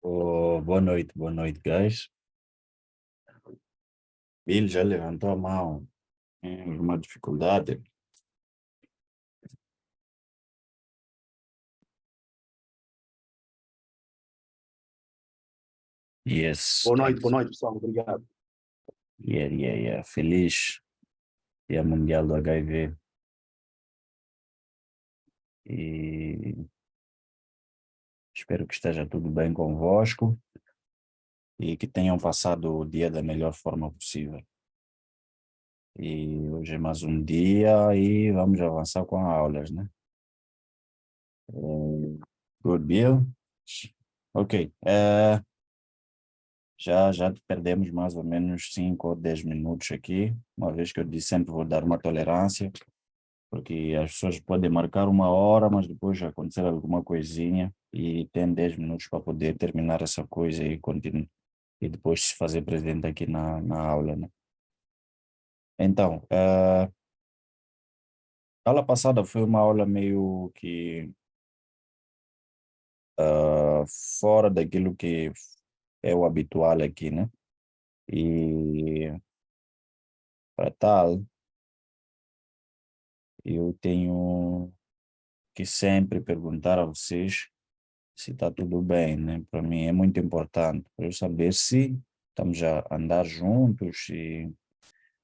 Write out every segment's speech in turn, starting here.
Oh, boa noite, guys. Bill já levantou a mão. Tem alguma dificuldade? Yes, thanks. Boa noite, pessoal. Obrigado. Yeah. Feliz Dia Mundial do HIV. E espero que esteja tudo bem convosco e que tenham passado o dia da melhor forma possível. E hoje é mais um dia e vamos avançar com as aulas, né? Good, Bill? Ok. Já perdemos mais ou menos 5 ou 10 minutos aqui, uma vez que eu disse sempre vou dar uma tolerância, porque as pessoas podem marcar 1 hora, mas depois acontecer alguma coisinha e tem 10 minutos para poder terminar essa coisa e continuar, e depois se fazer presente aqui na aula, né? Então, a aula passada foi uma aula meio que fora daquilo que é o habitual aqui, né? E para tal, eu tenho que sempre perguntar a vocês se está tudo bem, né? Para mim é muito importante para eu saber se estamos a andar juntos, se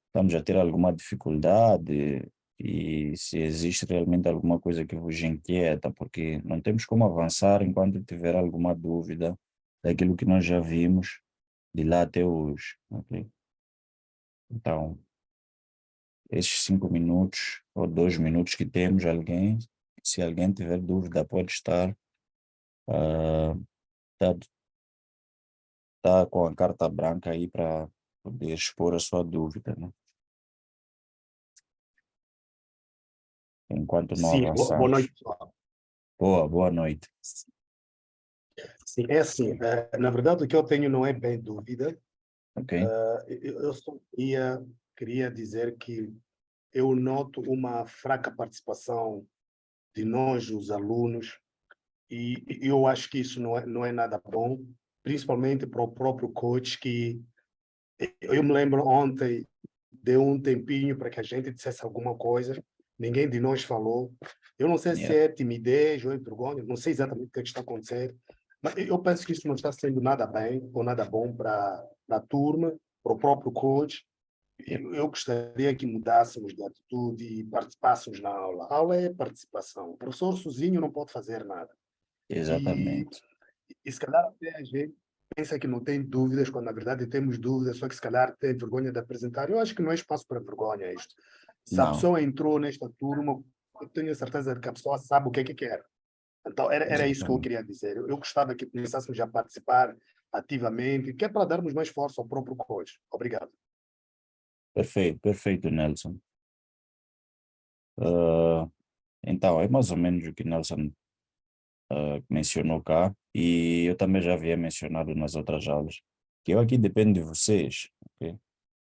estamos a ter alguma dificuldade e se existe realmente alguma coisa que vos inquieta, porque não temos como avançar enquanto tiver alguma dúvida daquilo que nós já vimos de lá até hoje, ok? Então, esses 5 minutos ou 2 minutos que temos, se alguém tiver dúvida, pode estar tá, tá com a carta branca aí para poder expor a sua dúvida, né? Enquanto não Sim, boa avançamos. noite, pessoal. Boa noite. Sim, é assim. Na verdade, o que eu tenho não é bem dúvida. Ok? Eu só queria dizer que eu noto uma fraca participação de nós, os alunos, e eu acho que isso não é nada bom, principalmente para o próprio coach, que eu me lembro ontem, deu um tempinho para que a gente dissesse alguma coisa, ninguém de nós falou. Eu não sei se Yeah. é timidez ou é vergonha, não sei exatamente o que está acontecendo, mas eu penso que isso não está sendo nada bem ou nada bom para a turma, para o próprio coach. Yep. Eu gostaria que mudássemos de atitude e participássemos na aula. A aula é participação. O professor sozinho não pode fazer nada. E, Exatamente. e se calhar até a gente pensa que não tem dúvidas, quando na verdade temos dúvidas, só que se calhar tem vergonha de apresentar. Eu acho que não é espaço para vergonha isto. Se a Não, pessoa entrou nesta turma, eu tenho a certeza de que a pessoa sabe o que é que quer. Então, era isso que eu exatamente. queria dizer. Eu gostava que começássemos a participar ativamente, que é para darmos mais força ao próprio coach. Obrigado. Perfeito, Nelson. Então, é mais ou menos o que Nelson mencionou cá, e eu também já havia mencionado nas outras aulas, que eu aqui dependo de vocês, ok?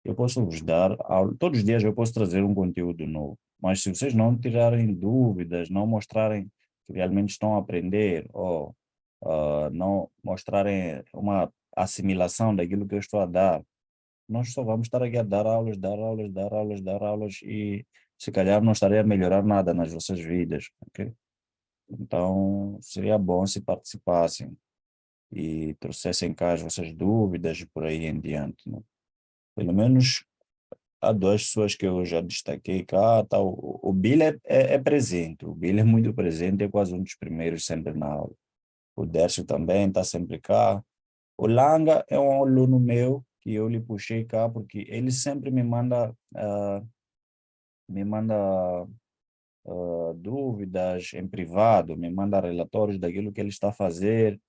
Eu posso vos dar aula, todos os dias eu posso trazer um conteúdo novo, mas se vocês não tirarem dúvidas, não mostrarem que realmente estão a aprender, ou não mostrarem uma assimilação daquilo que eu estou a dar, nós só vamos estar aqui a dar aulas e se calhar não estarei a melhorar nada nas vossas vidas, ok? Então, seria bom se participassem e trouxessem cá as vossas dúvidas e por aí em diante, né? Pelo menos há duas pessoas que eu já destaquei cá, tá, o Bill é presente, o Bill é muito presente, é quase um dos primeiros sempre na aula. O Dércio também está sempre cá. O Langa é um aluno meu que eu lhe puxei cá porque ele sempre me manda dúvidas em privado, me manda relatórios daquilo que ele está a fazer.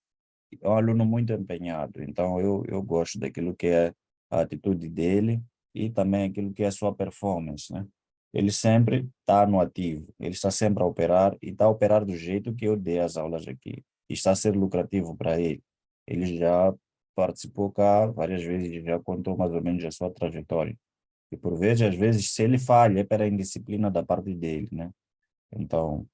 É um aluno muito empenhado, então eu gosto daquilo que é a atitude dele e também aquilo que é a sua performance, né? Ele sempre está no ativo, ele está sempre a operar e está a operar do jeito que eu dei as aulas aqui. E está a ser lucrativo para ele. Ele já participou cá várias vezes e já contou mais ou menos a sua trajetória. E por vezes, às vezes, se ele falha, é pela indisciplina da parte dele, né? Então,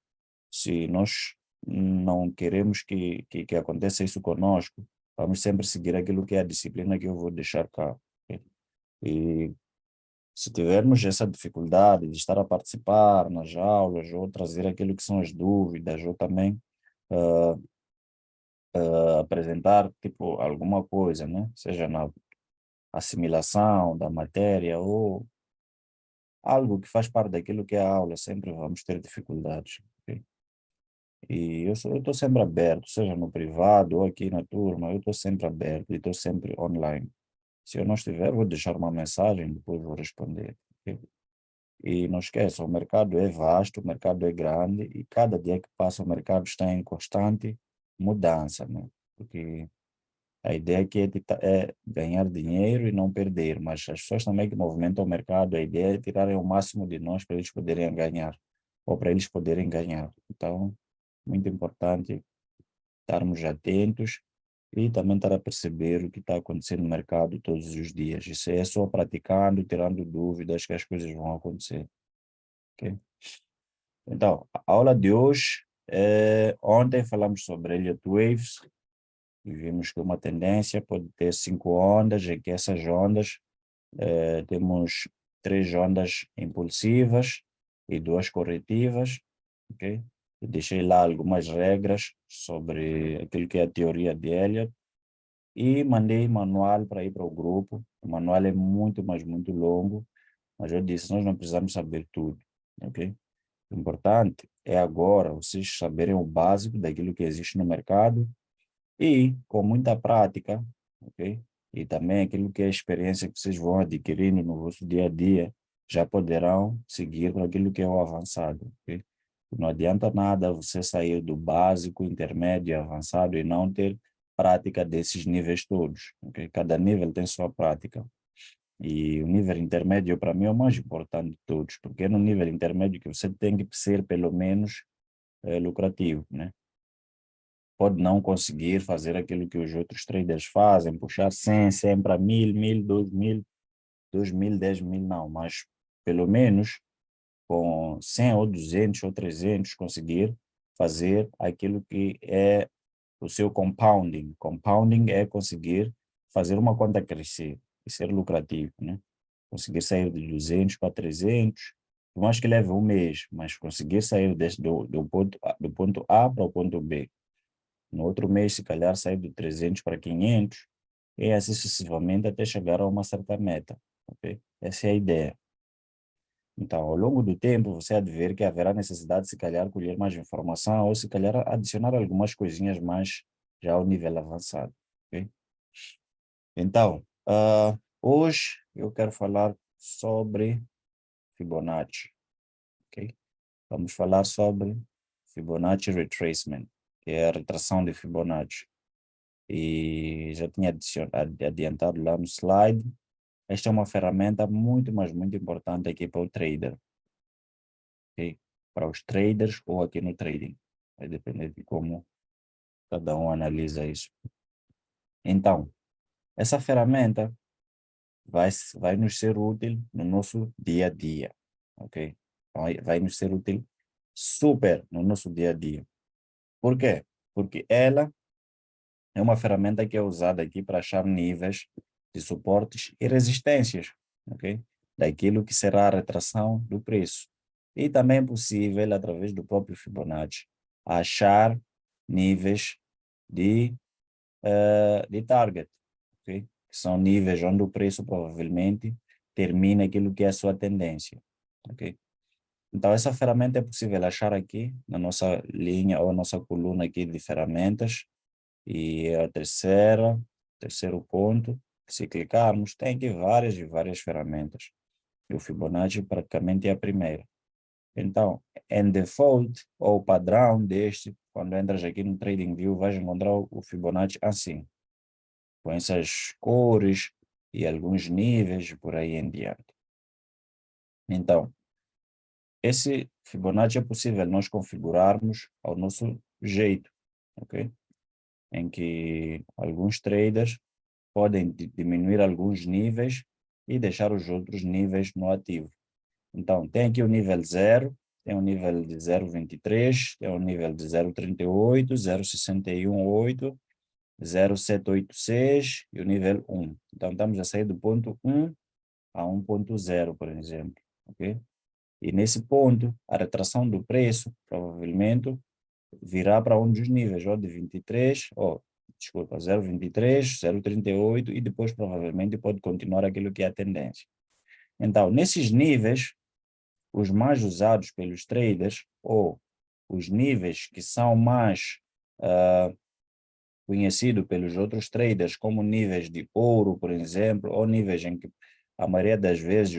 se nós não queremos que aconteça isso conosco, vamos sempre seguir aquilo que é a disciplina que eu vou deixar cá. Ok? E se tivermos essa dificuldade de estar a participar nas aulas ou trazer aquilo que são as dúvidas ou também apresentar tipo alguma coisa, né? Seja na assimilação da matéria ou algo que faz parte daquilo que é a aula, sempre vamos ter dificuldades. Ok? E eu estou sempre aberto, seja no privado ou aqui na turma, eu estou sempre aberto e estou sempre online. Se eu não estiver, vou deixar uma mensagem, depois vou responder. Ok? E não esqueça, o mercado é vasto, o mercado é grande e cada dia que passa o mercado está em constante mudança, né? Porque a ideia aqui é ganhar dinheiro e não perder, mas as pessoas também que movimentam o mercado, a ideia é tirarem o máximo de nós para eles poderem ganhar, ou para eles poderem ganhar. Então, muito importante estarmos atentos e também estar a perceber o que está acontecendo no mercado todos os dias. Isso é só praticando, tirando dúvidas que as coisas vão acontecer. Ok? Então, a aula de hoje, ontem falamos sobre Elliott Waves e vimos que uma tendência pode ter 5 ondas, e que essas ondas, temos 3 ondas impulsivas e 2 corretivas, ok? Eu deixei lá algumas regras sobre aquilo que é a teoria de Elliott e mandei manual para ir para o grupo. O manual é muito, mas muito longo, mas eu disse, nós não precisamos saber tudo, ok? O importante é agora vocês saberem o básico daquilo que existe no mercado e, com muita prática, ok? E também aquilo que é a experiência que vocês vão adquirindo no vosso dia a dia, já poderão seguir para aquilo que é o avançado, ok? Não adianta nada você sair do básico, intermédio e avançado e não ter prática desses níveis todos, ok? Cada nível tem sua prática. E o nível intermédio, para mim, é o mais importante de todos, porque é no nível intermédio que você tem que ser, pelo menos, lucrativo, né? Pode não conseguir fazer aquilo que os outros traders fazem, puxar 100 para 1000, 2000, 2000, 10.000, não, mas pelo menos com 100 ou 200 ou 300 conseguir fazer aquilo que é o seu compounding. Compounding é conseguir fazer uma conta crescer e ser lucrativo, né? Conseguir sair de 200 para 300, por mais que leve um mês, mas conseguir sair do ponto A para o ponto B. No outro mês, se calhar, sair de 300 para 500, e assim sucessivamente até chegar a uma certa meta. Ok? Essa é a ideia. Então, ao longo do tempo, você há de ver que haverá necessidade de, se calhar, colher mais informação ou, se calhar, adicionar algumas coisinhas mais já ao nível avançado. Ok? Então, hoje eu quero falar sobre Fibonacci. Ok? Vamos falar sobre Fibonacci Retracement, que é a retração de Fibonacci. E já tinha adiantado lá no slide. Esta é uma ferramenta muito, mas muito importante aqui para o trader, ok? Para os traders ou aqui no trading. Vai depender de como cada um analisa isso. Então, essa ferramenta vai nos ser útil no nosso dia a dia, ok? Vai nos ser útil super no nosso dia a dia. Por quê? Porque ela é uma ferramenta que é usada aqui para achar níveis de suportes e resistências, ok? Daquilo que será a retração do preço. E também é possível, através do próprio Fibonacci, achar níveis de target, ok? Que são níveis onde o preço provavelmente termina aquilo que é a sua tendência, ok? Então, essa ferramenta é possível achar aqui na nossa linha ou nossa coluna aqui de ferramentas. E a terceiro ponto, se clicarmos, tem aqui várias e várias ferramentas. E o Fibonacci praticamente é a primeira. Então, em default, ou padrão deste, quando entras aqui no TradingView, vais encontrar o Fibonacci assim, com essas cores e alguns níveis por aí em diante. Então, esse Fibonacci é possível nós configurarmos ao nosso jeito, ok? Em que alguns traders podem diminuir alguns níveis e deixar os outros níveis no ativo. Então, tem aqui o nível 0, tem um nível de 0,23, tem um nível de 0,38, 0,618, 0,786 e o nível 1. Então, estamos a sair do ponto 1 a 1,0, por exemplo. Ok? E nesse ponto, a retração do preço provavelmente virá para um dos níveis, ou de 23, ou, desculpa, 0,23, 0,38 e depois provavelmente pode continuar aquilo que é a tendência. Então, nesses níveis, os mais usados pelos traders, ou os níveis que são mais conhecidos pelos outros traders como níveis de ouro, por exemplo, ou níveis em que a maioria das vezes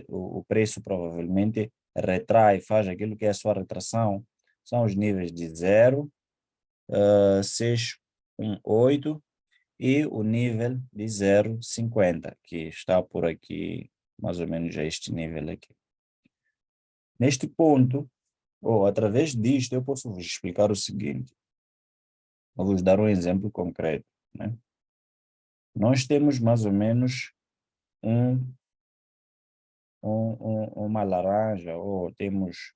o preço provavelmente retrai, faz aquilo que é a sua retração, são os níveis de 0, 618 e o nível de 0,50, que está por aqui, mais ou menos a este nível aqui. Neste ponto, ou através disto, eu posso vos explicar o seguinte. Eu vou vos dar um exemplo concreto, né? Nós temos mais ou menos uma laranja, ou temos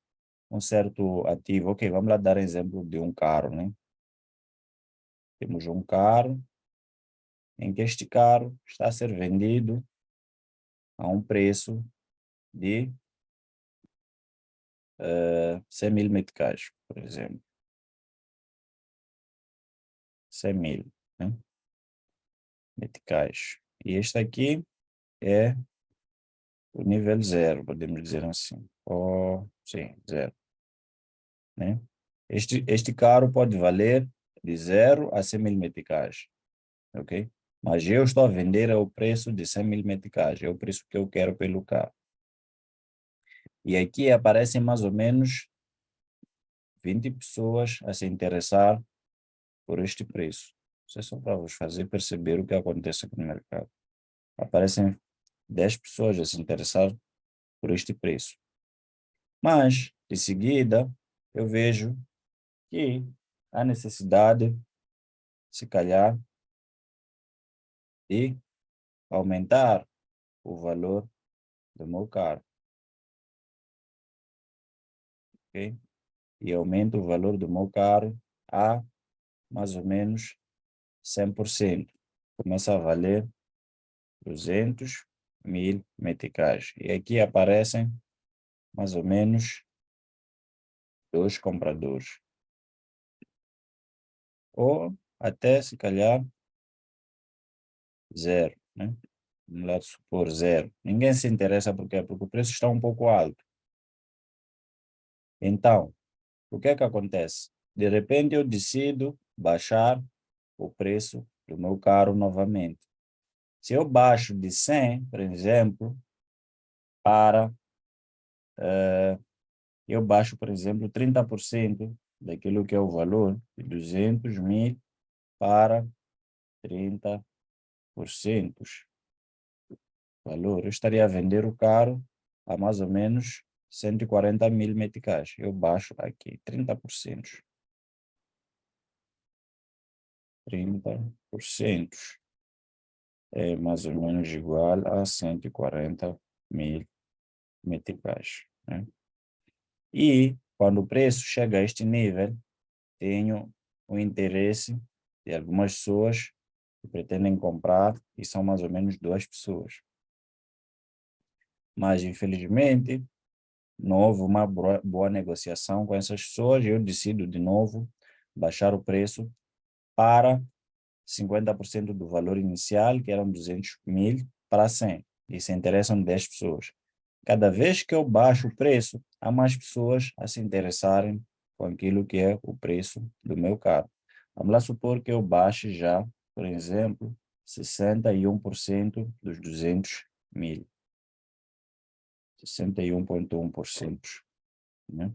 um certo ativo. Ok, vamos lá dar exemplo de um carro, né? Temos um carro em que este carro está a ser vendido a um preço de 100 mil meticais, por exemplo. 100 mil, né, meticais. E este aqui é o nível 0, podemos dizer assim. Ou, sim, 0. Né? Este carro pode valer de 0 a 100 mil meticais. Ok? Mas eu estou a vender ao preço de 100 mil meticais. É o preço que eu quero pelo carro. E aqui aparecem mais ou menos 20 pessoas a se interessar por este preço. Isso é só para vos fazer perceber o que acontece aqui no mercado. Aparecem 10 pessoas a se interessar por este preço. Mas, de seguida, eu vejo que há necessidade, se calhar, de aumentar o valor do meu carro. Ok? E aumento o valor do meu carro a mais ou menos 100%. Começa a valer 200 mil meticais. E aqui aparecem mais ou menos 2 compradores. Ou até, se calhar, 0, né? Vamos lá supor 0. Ninguém se interessa porque o preço está um pouco alto. Então, o que é que acontece? De repente eu decido baixar o preço do meu carro novamente. Se eu baixo de 100, por exemplo, para, eu baixo, por exemplo, 30% daquilo que é o valor de 200 mil para 30% valor. Eu estaria a vender o carro a mais ou menos 140 mil meticais. Eu baixo aqui 30%. 30% é mais ou menos igual a 140 mil meticais, né? E quando o preço chega a este nível, tenho o interesse de algumas pessoas que pretendem comprar e são mais ou menos 2 pessoas. Mas, infelizmente, não houve uma boa negociação com essas pessoas e eu decido de novo baixar o preço para 50% do valor inicial, que eram 200 mil, para 100. E se interessam 10 pessoas. Cada vez que eu baixo o preço, há mais pessoas a se interessarem com aquilo que é o preço do meu carro. Vamos lá supor que eu baixe já, por exemplo, 61% dos 200 mil. 61,1%. Né?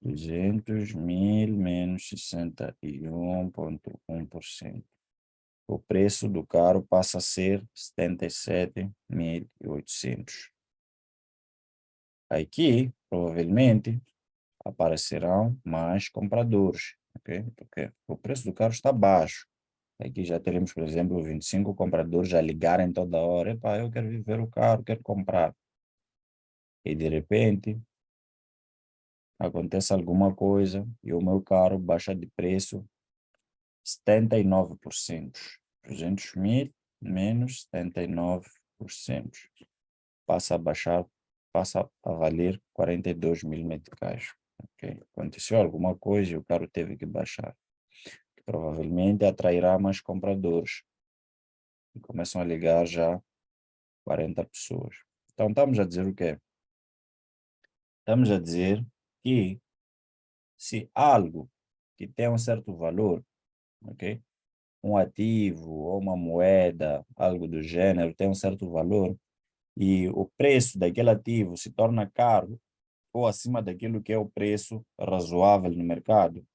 200 mil menos 61,1%. O preço do carro passa a ser 77.800. Aqui, provavelmente, aparecerão mais compradores, ok? Porque o preço do carro está baixo. Aqui já teremos, por exemplo, 25 compradores a ligarem toda hora. Epá, eu quero ver o carro, quero comprar. E, de repente, acontece alguma coisa e o meu carro baixa de preço 79%. 200 mil menos 79%. Passa a baixar, passa a valer 42 mil meticais. Ok? Aconteceu alguma coisa e o carro teve que baixar. Que provavelmente atrairá mais compradores. E começam a ligar já 40 pessoas. Então, estamos a dizer o quê? Estamos a dizer que se algo que tem um certo valor, ok? Um ativo ou uma moeda, algo do gênero, tem um certo valor, e o preço daquele ativo se torna caro ou acima daquilo que é o preço razoável no mercado,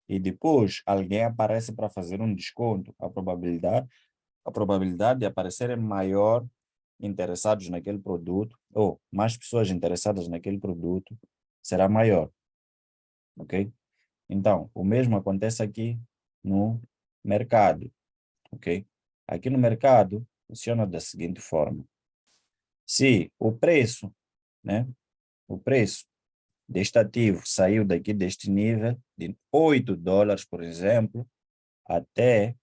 e depois alguém aparece para fazer um desconto, a probabilidade de aparecerem maior interessados naquele produto, ou mais pessoas interessadas naquele produto, será maior, ok? Então, o mesmo acontece aqui no mercado, ok? Aqui no mercado, funciona da seguinte forma. Se o preço, né, o preço deste ativo saiu daqui deste nível de $8, por exemplo, até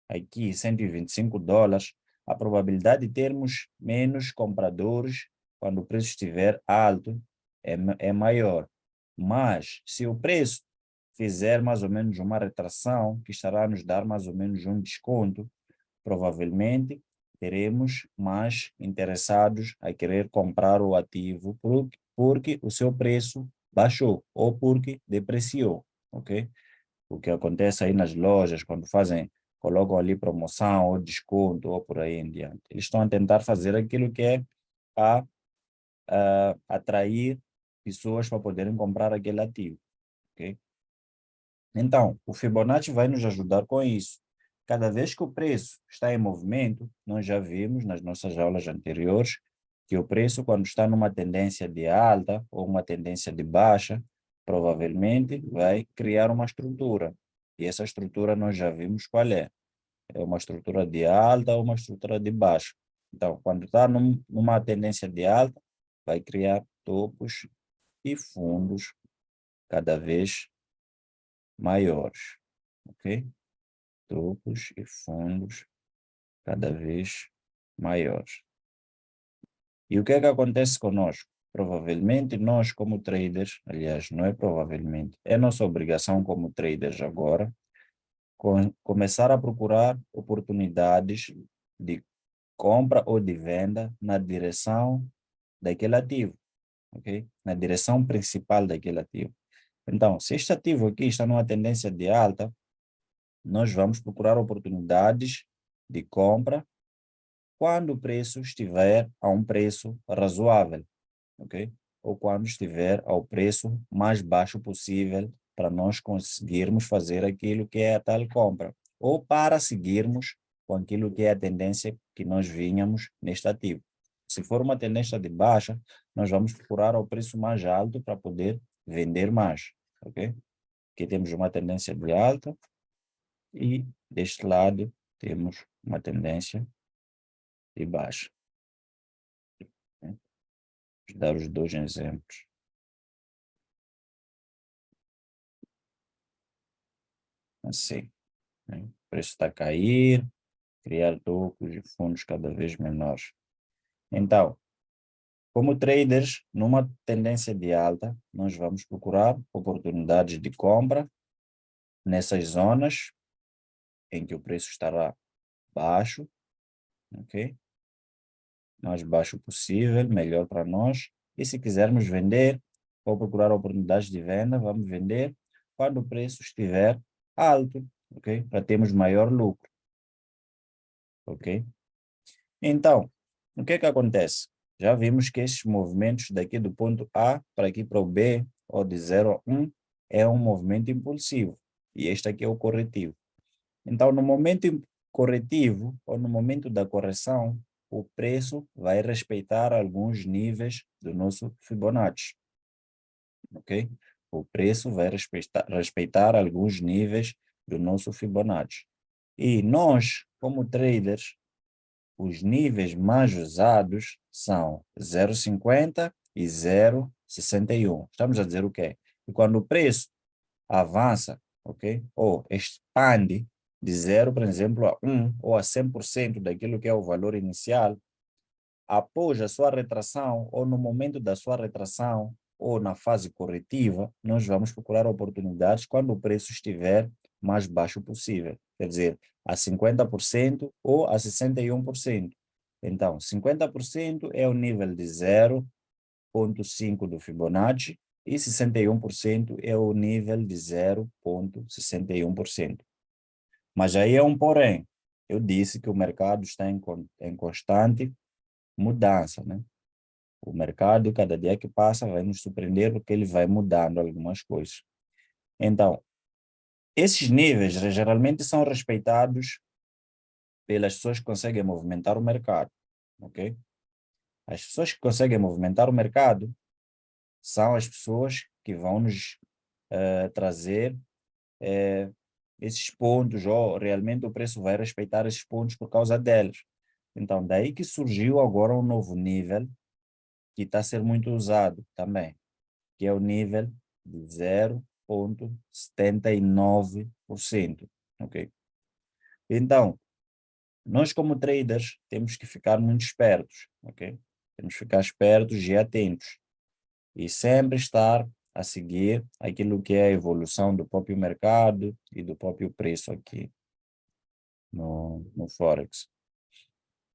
aqui $125, a probabilidade de termos menos compradores quando o preço estiver alto é maior. Mas se o preço fizer mais ou menos uma retração, que estará a nos dar mais ou menos um desconto, provavelmente teremos mais interessados a querer comprar o ativo porque o seu preço baixou ou porque depreciou, ok? O que acontece aí nas lojas, quando colocam ali promoção ou desconto ou por aí em diante. Eles estão a tentar fazer aquilo que é a, atrair pessoas para poderem comprar aquele ativo, ok? Então, o Fibonacci vai nos ajudar com isso. Cada vez que o preço está em movimento, nós já vimos nas nossas aulas anteriores que o preço, quando está numa tendência de alta ou uma tendência de baixa, provavelmente vai criar uma estrutura. E essa estrutura nós já vimos qual é. É uma estrutura de alta ou uma estrutura de baixa. Então, quando está numa tendência de alta, vai criar topos e fundos cada vez maiores, ok? Topos e fundos cada vez maiores. E o que é que acontece conosco? Provavelmente nós, como traders, aliás, não é provavelmente, é nossa obrigação como traders agora, começar a procurar oportunidades de compra ou de venda na direção daquele ativo, ok? Na direção principal daquele ativo. Então, se este ativo aqui está numa tendência de alta, nós vamos procurar oportunidades de compra quando o preço estiver a um preço razoável, ok? Ou quando estiver ao preço mais baixo possível para nós conseguirmos fazer aquilo que é a tal compra, ou para seguirmos com aquilo que é a tendência que nós vínhamos neste ativo. Se for uma tendência de baixa, nós vamos procurar o preço mais alto para poder vender mais, ok? Aqui temos uma tendência de alta e deste lado temos uma tendência de baixa, né? Vou dar os dois exemplos. Assim, né? O preço está a cair, criar tocos e fundos cada vez menores. Então, como traders, numa tendência de alta, nós vamos procurar oportunidades de compra nessas zonas em que o preço estará baixo, ok? Mais baixo possível, melhor para nós. E se quisermos vender, ou procurar oportunidades de venda, vamos vender quando o preço estiver alto, ok? Para termos maior lucro, ok? Então, o que é que acontece? Já vimos que esses movimentos daqui do ponto A para aqui para o B, ou de 0 a 1, é um movimento impulsivo. E este aqui é o corretivo. Então, no momento corretivo, ou no momento da correção, o preço vai respeitar alguns níveis do nosso Fibonacci. Ok? O preço vai respeitar alguns níveis do nosso Fibonacci. E nós, como traders, os níveis mais usados são 0,50 e 0,61. Estamos a dizer o quê? E quando o preço avança, ok? Ou expande de 0, por exemplo, a 1 ou a 100% daquilo que é o valor inicial, após a sua retração ou no momento da sua retração ou na fase corretiva, nós vamos procurar oportunidades quando o preço estiver mais baixo possível, quer dizer, a 50% ou a 61%. Então, 50% é o nível de 0,5 do Fibonacci e 61% é o nível de 0,61%. Mas aí é um porém. Eu disse que o mercado está em constante mudança, né? O mercado, cada dia que passa, vai nos surpreender porque ele vai mudando algumas coisas. Então, esses níveis geralmente são respeitados pelas pessoas que conseguem movimentar o mercado, ok? As pessoas que conseguem movimentar o mercado são as pessoas que vão nos trazer esses pontos, ou realmente o preço vai respeitar esses pontos por causa deles. Então, daí que surgiu agora um novo nível que está a ser muito usado também, que é o nível de 0,79%, ok? Então, nós como traders temos que ficar muito espertos, ok? Temos que ficar espertos e atentos e sempre estar a seguir aquilo que é a evolução do próprio mercado e do próprio preço aqui no Forex.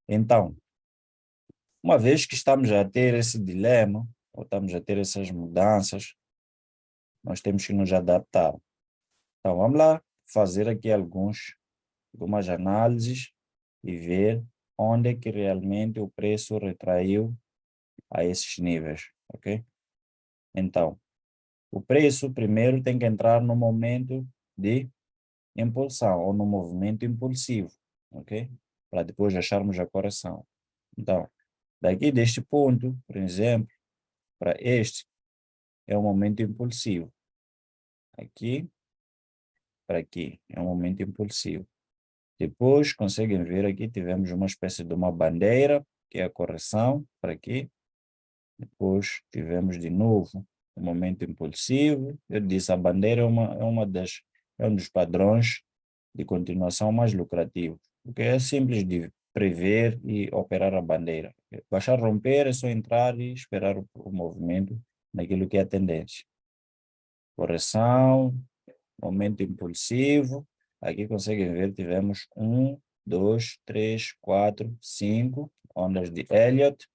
Então, uma vez que estamos a ter esse dilema, ou estamos a ter essas mudanças, nós temos que nos adaptar. Então, vamos lá fazer aqui algumas análises e ver onde é que realmente o preço retraiu a esses níveis, ok? Então, o preço primeiro tem que entrar no momento de impulsão ou no movimento impulsivo, ok? Para depois acharmos a correção. Então, daqui deste ponto, por exemplo, para este, é um momento impulsivo. Aqui, para aqui, é um momento impulsivo. Depois, conseguem ver aqui, tivemos uma espécie de uma bandeira, que é a correção, para aqui. Depois, tivemos de novo um momento impulsivo. Eu disse, a bandeira é um dos padrões de continuação mais lucrativos, porque é simples de prever e operar a bandeira. Baixar romper é só entrar e esperar o movimento naquilo que é a tendência. Correção, momento impulsivo. Aqui conseguem ver, tivemos 1, 2, 3, 4, 5 ondas de Elliott.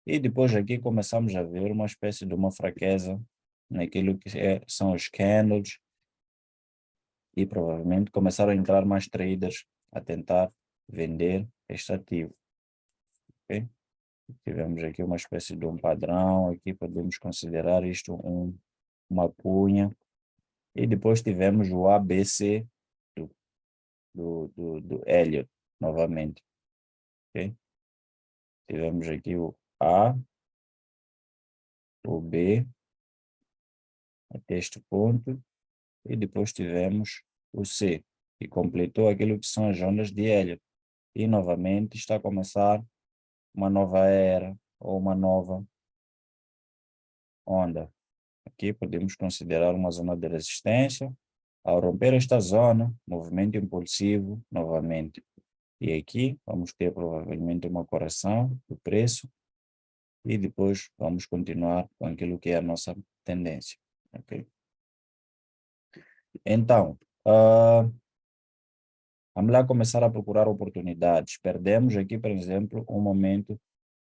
E depois aqui começamos a ver uma espécie de uma fraqueza naquilo que são os candles. E provavelmente começaram a entrar mais traders a tentar vender este ativo. Okay? Tivemos aqui uma espécie de um padrão, aqui podemos considerar isto uma cunha. E depois tivemos o ABC do Elliott, novamente. Okay? Tivemos aqui o A, o B, até este ponto, e depois tivemos o C, que completou aquilo que são as ondas de Elliott. E novamente está a começar uma nova era ou uma nova onda. Aqui podemos considerar uma zona de resistência. Ao romper esta zona, movimento impulsivo novamente. E aqui vamos ter provavelmente uma correção do preço e depois vamos continuar com aquilo que é a nossa tendência. Okay? Então, vamos lá começar a procurar oportunidades. Perdemos aqui, por exemplo, um momento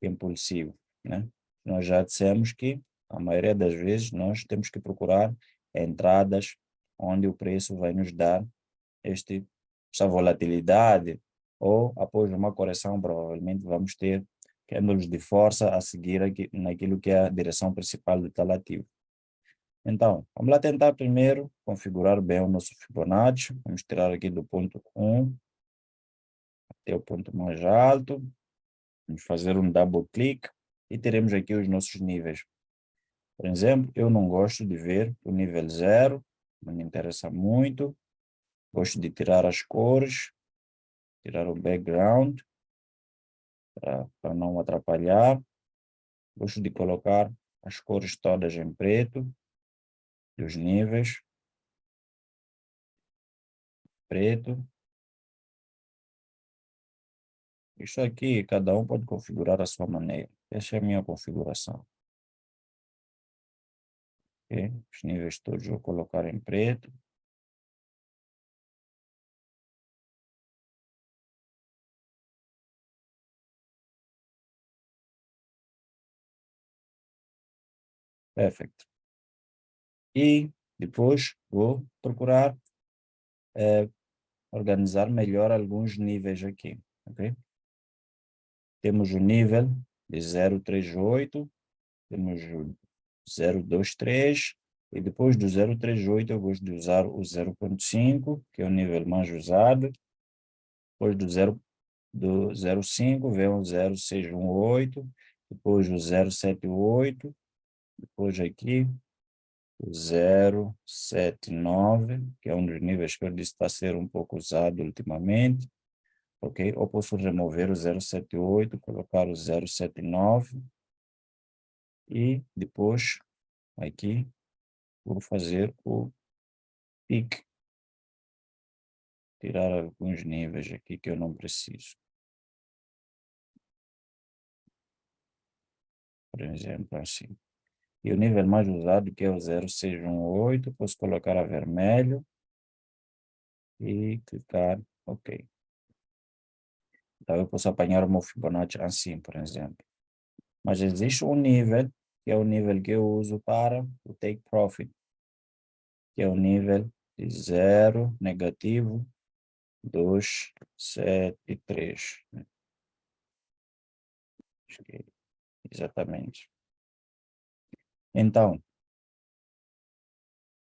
impulsivo, né? Nós já dissemos que a maioria das vezes nós temos que procurar entradas onde o preço vai nos dar esta volatilidade, ou após uma correção provavelmente vamos ter candles de força a seguir aqui, naquilo que é a direção principal do tal ativo. Então, vamos lá tentar primeiro configurar bem o nosso Fibonacci. Vamos tirar aqui do ponto 1 até o ponto mais alto. Vamos fazer um double click e teremos aqui os nossos níveis. Por exemplo, eu não gosto de ver o nível 0, não me interessa muito. Gosto de tirar as cores, tirar o background, para não atrapalhar. Gosto de colocar as cores todas em preto. dos níveis, preto. Isso aqui, cada um pode configurar a sua maneira. Essa é a minha configuração. Ok? Os níveis todos vou colocar em preto. Perfeito. E depois vou procurar organizar melhor alguns níveis aqui. Ok? Temos o nível de 038, temos o 023, e depois do 038 eu gosto de usar o 0.5, que é o nível mais usado. Depois do 0.5 vem o 0.618, depois o 0.78, depois aqui o 0.79, que é um dos níveis que eu disse está a ser um pouco usado ultimamente. Ok? Ou posso remover o 0.78, colocar o 0.79 e depois aqui vou fazer o pick, tirar alguns níveis aqui que eu não preciso. Por exemplo, assim. E o nível mais usado, que é o 0.618, posso colocar a vermelho e clicar OK. Então eu posso apanhar o meu Fibonacci assim, por exemplo. Mas existe um nível, que é o nível que eu uso para o Take Profit, que é o nível de 0, negativo, 2, 7, 3. Exatamente. Então,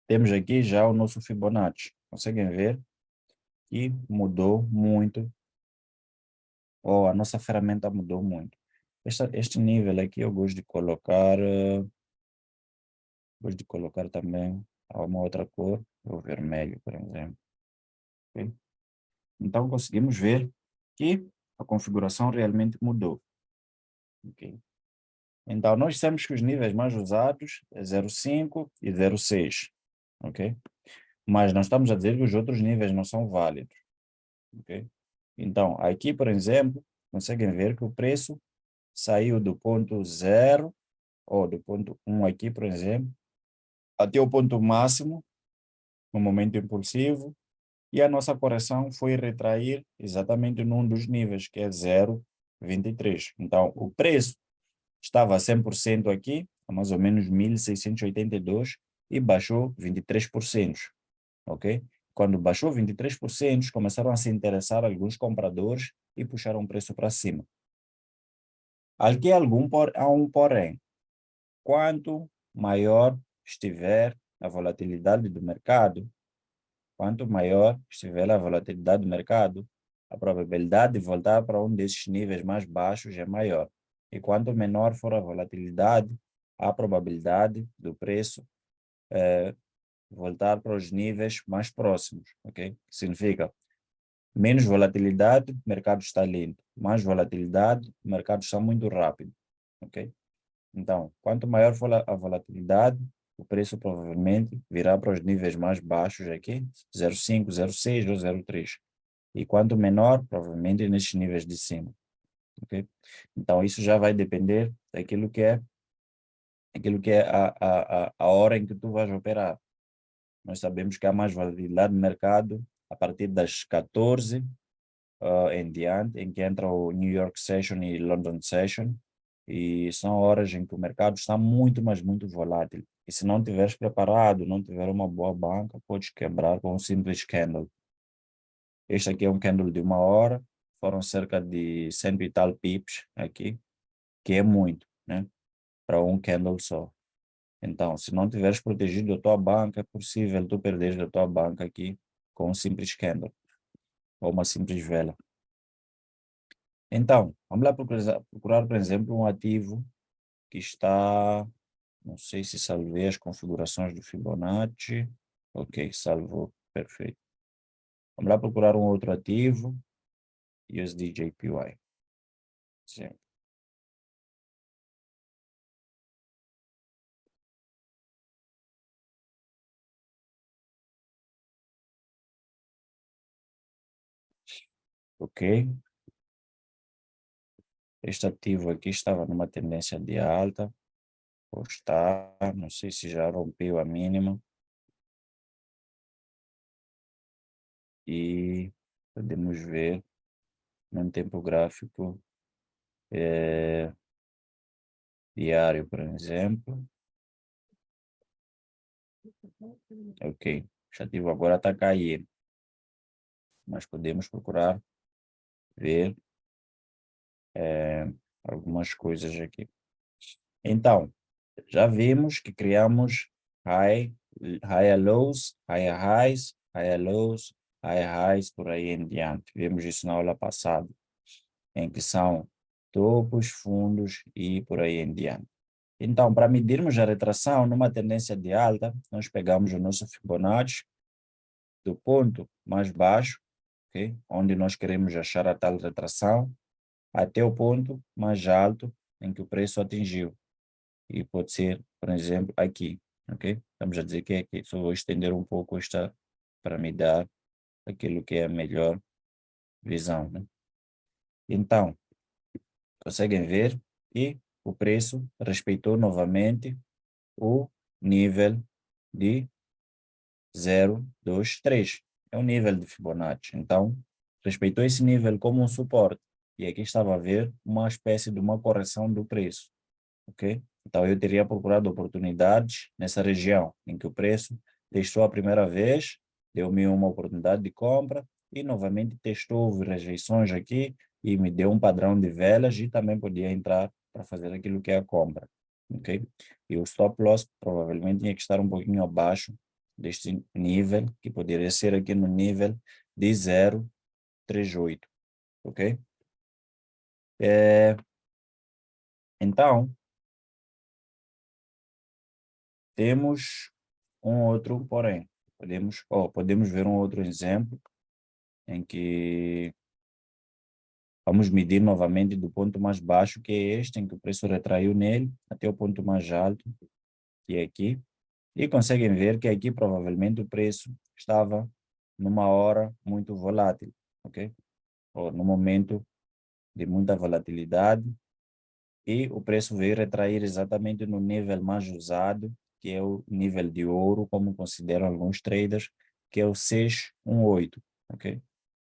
temos aqui já o nosso Fibonacci. Conseguem ver que mudou muito, ou a nossa ferramenta mudou muito. Este nível aqui eu gosto de colocar também uma outra cor, o vermelho, por exemplo. Ok? Então, conseguimos ver que a configuração realmente mudou. Ok? Então, nós sabemos que os níveis mais usados é 0,5 e 0,6. Ok? Mas nós estamos a dizer que os outros níveis não são válidos. Ok? Então, aqui, por exemplo, conseguem ver que o preço saiu do ponto 0, ou do ponto 1 aqui, por exemplo, até o ponto máximo, no momento impulsivo, e a nossa correção foi retrair exatamente num dos níveis, que é 0,23. Então, o preço estava a 100% aqui, a mais ou menos 1.682, e baixou 23%. Ok? Quando baixou 23%, começaram a se interessar alguns compradores e puxaram o preço para cima. Aqui há um porém. Quanto maior estiver a volatilidade do mercado, quanto maior estiver a volatilidade do mercado, a probabilidade de voltar para um desses níveis mais baixos é maior. E quanto menor for a volatilidade, a probabilidade do preço voltar para os níveis mais próximos, ok? Significa menos volatilidade, o mercado está lento. Mais volatilidade, o mercado está muito rápido, ok? Então, quanto maior for a volatilidade, o preço provavelmente virá para os níveis mais baixos aqui, 0,5, 0,6 ou 0,3. E quanto menor, provavelmente nesses níveis de cima, ok? Então, isso já vai depender aquilo que é a hora em que tu vais operar. Nós sabemos que há mais volatilidade no mercado a partir das 14 em diante, em que entra o New York Session e London Session, e são horas em que o mercado está muito, mas muito volátil. E se não estiveres preparado, não tiver uma boa banca, podes quebrar com um simples candle. Este aqui é um candle de 1 hora, foram cerca de 100 e tal pips aqui, que é muito, né? Para um candle só. Então, se não tiveres protegido a tua banca, é possível tu perderes a tua banca aqui com um simples candle ou uma simples vela. Então, vamos lá procurar, por exemplo, um ativo que está, não sei se salvei as configurações do Fibonacci. Ok, salvou, perfeito. Vamos lá procurar um outro ativo, USDJPY. Sim. ok? Este ativo aqui estava numa tendência de alta, ou está, não sei se já rompeu a mínima. E podemos ver num tempo gráfico diário, por exemplo. Ok, o ativo agora está caindo, mas podemos procurar ver algumas coisas aqui. Então, já vimos que criamos higher lows, higher highs, higher lows, higher highs, por aí em diante. Vimos isso na aula passada, em que são topos, fundos e por aí em diante. Então, para medirmos a retração numa tendência de alta, nós pegamos o nosso Fibonacci do ponto mais baixo, okay, onde nós queremos achar a tal retração, até o ponto mais alto em que o preço atingiu. E pode ser, por exemplo, aqui, ok? Estamos a dizer que é aqui. Só vou estender um pouco esta para me dar aquilo que é a melhor visão, né? Então, conseguem ver que o preço respeitou novamente o nível de 0, 2, 3. É o nível de Fibonacci. Então, respeitou esse nível como um suporte. E aqui estava a ver uma espécie de uma correção do preço, ok? Então, eu teria procurado oportunidades nessa região, em que o preço testou a primeira vez, deu-me uma oportunidade de compra e novamente testou, houve rejeições aqui e me deu um padrão de velas e também podia entrar para fazer aquilo que é a compra, ok? E o stop loss provavelmente tinha que estar um pouquinho abaixo deste nível, que poderia ser aqui no nível de 0,38, ok? Então, temos um outro, porém, podemos ver um outro exemplo em que vamos medir novamente do ponto mais baixo, que é este, em que o preço retraiu nele, até o ponto mais alto, que é aqui, e conseguem ver que aqui provavelmente o preço estava numa hora muito volátil, ok? Ou no momento de muita volatilidade, e o preço veio retrair exatamente no nível mais usado, que é o nível de ouro, como consideram alguns traders, que é o 618, ok?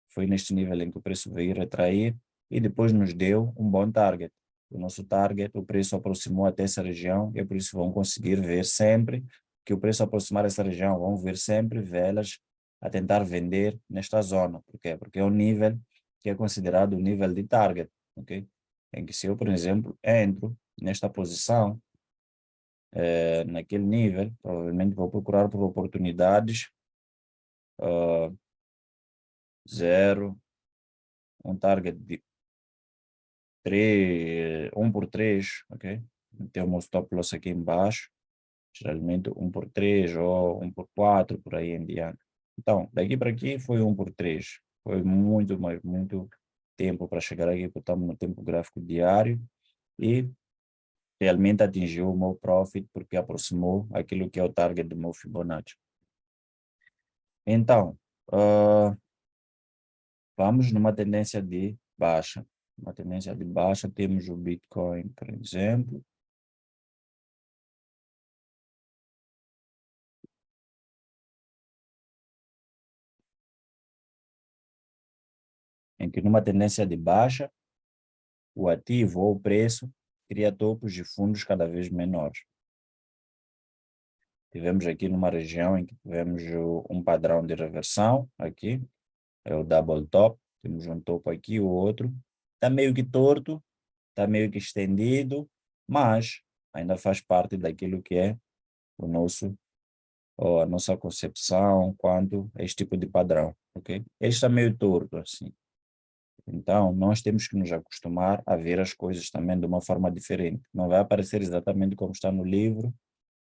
Foi neste nível em que o preço veio retrair e depois nos deu um bom target. O nosso target, o preço aproximou até essa região e por isso vão conseguir ver sempre que o preço aproximar essa região, vão ver sempre velas a tentar vender nesta zona. Por quê? Porque é o nível que é considerado o nível de target, ok? Em que se eu, por exemplo, entro nesta posição, naquele nível, provavelmente vou procurar por oportunidades zero, um target de 3, 1 por 3, ok? Tem o meu stop loss aqui embaixo, geralmente 1 por 3 ou 1 por 4, por aí em diante. Então, daqui para aqui foi 1 por 3. Foi muito, mas muito tempo para chegar aqui, porque estamos no tempo gráfico diário e realmente atingiu o meu profit porque aproximou aquilo que é o target do meu Fibonacci. Então, vamos numa tendência de baixa. Uma tendência de baixa, temos o Bitcoin, por exemplo. Em que numa tendência de baixa, o ativo ou o preço cria topos de fundos cada vez menores. Tivemos aqui numa região em que tivemos um padrão de reversão, aqui, é o double top, temos um topo aqui, o outro. Está meio que torto, está meio que estendido, mas ainda faz parte daquilo que é o nosso, ou a nossa concepção quanto a este tipo de padrão, ok? Ele está meio torto, assim. Então, nós temos que nos acostumar a ver as coisas também de uma forma diferente. Não vai aparecer exatamente como está no livro,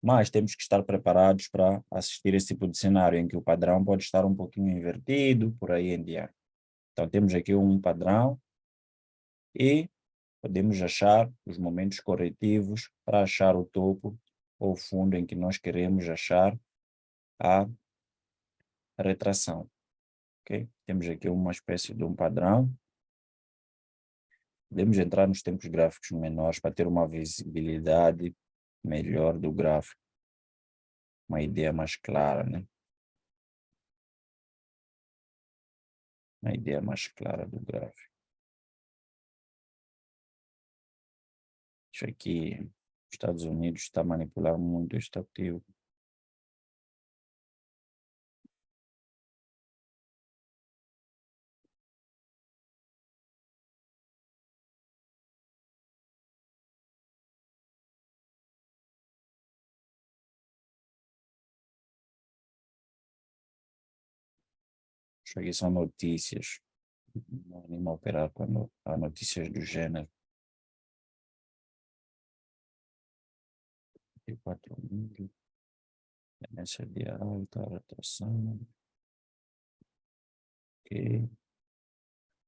mas temos que estar preparados para assistir esse tipo de cenário em que o padrão pode estar um pouquinho invertido, por aí em diante. Então, temos aqui um padrão e podemos achar os momentos corretivos para achar o topo ou o fundo em que nós queremos achar a retração. ok? Temos aqui uma espécie de um padrão. Podemos entrar nos tempos gráficos menores para ter uma visibilidade melhor do gráfico, uma ideia mais clara, né? Uma ideia mais clara do gráfico. Isso aqui, os Estados Unidos está a manipular muito este ativo. Isso aqui são notícias. Não anima a operar quando há notícias do gênero. 4.000, tendência de alta, rotação. Ok.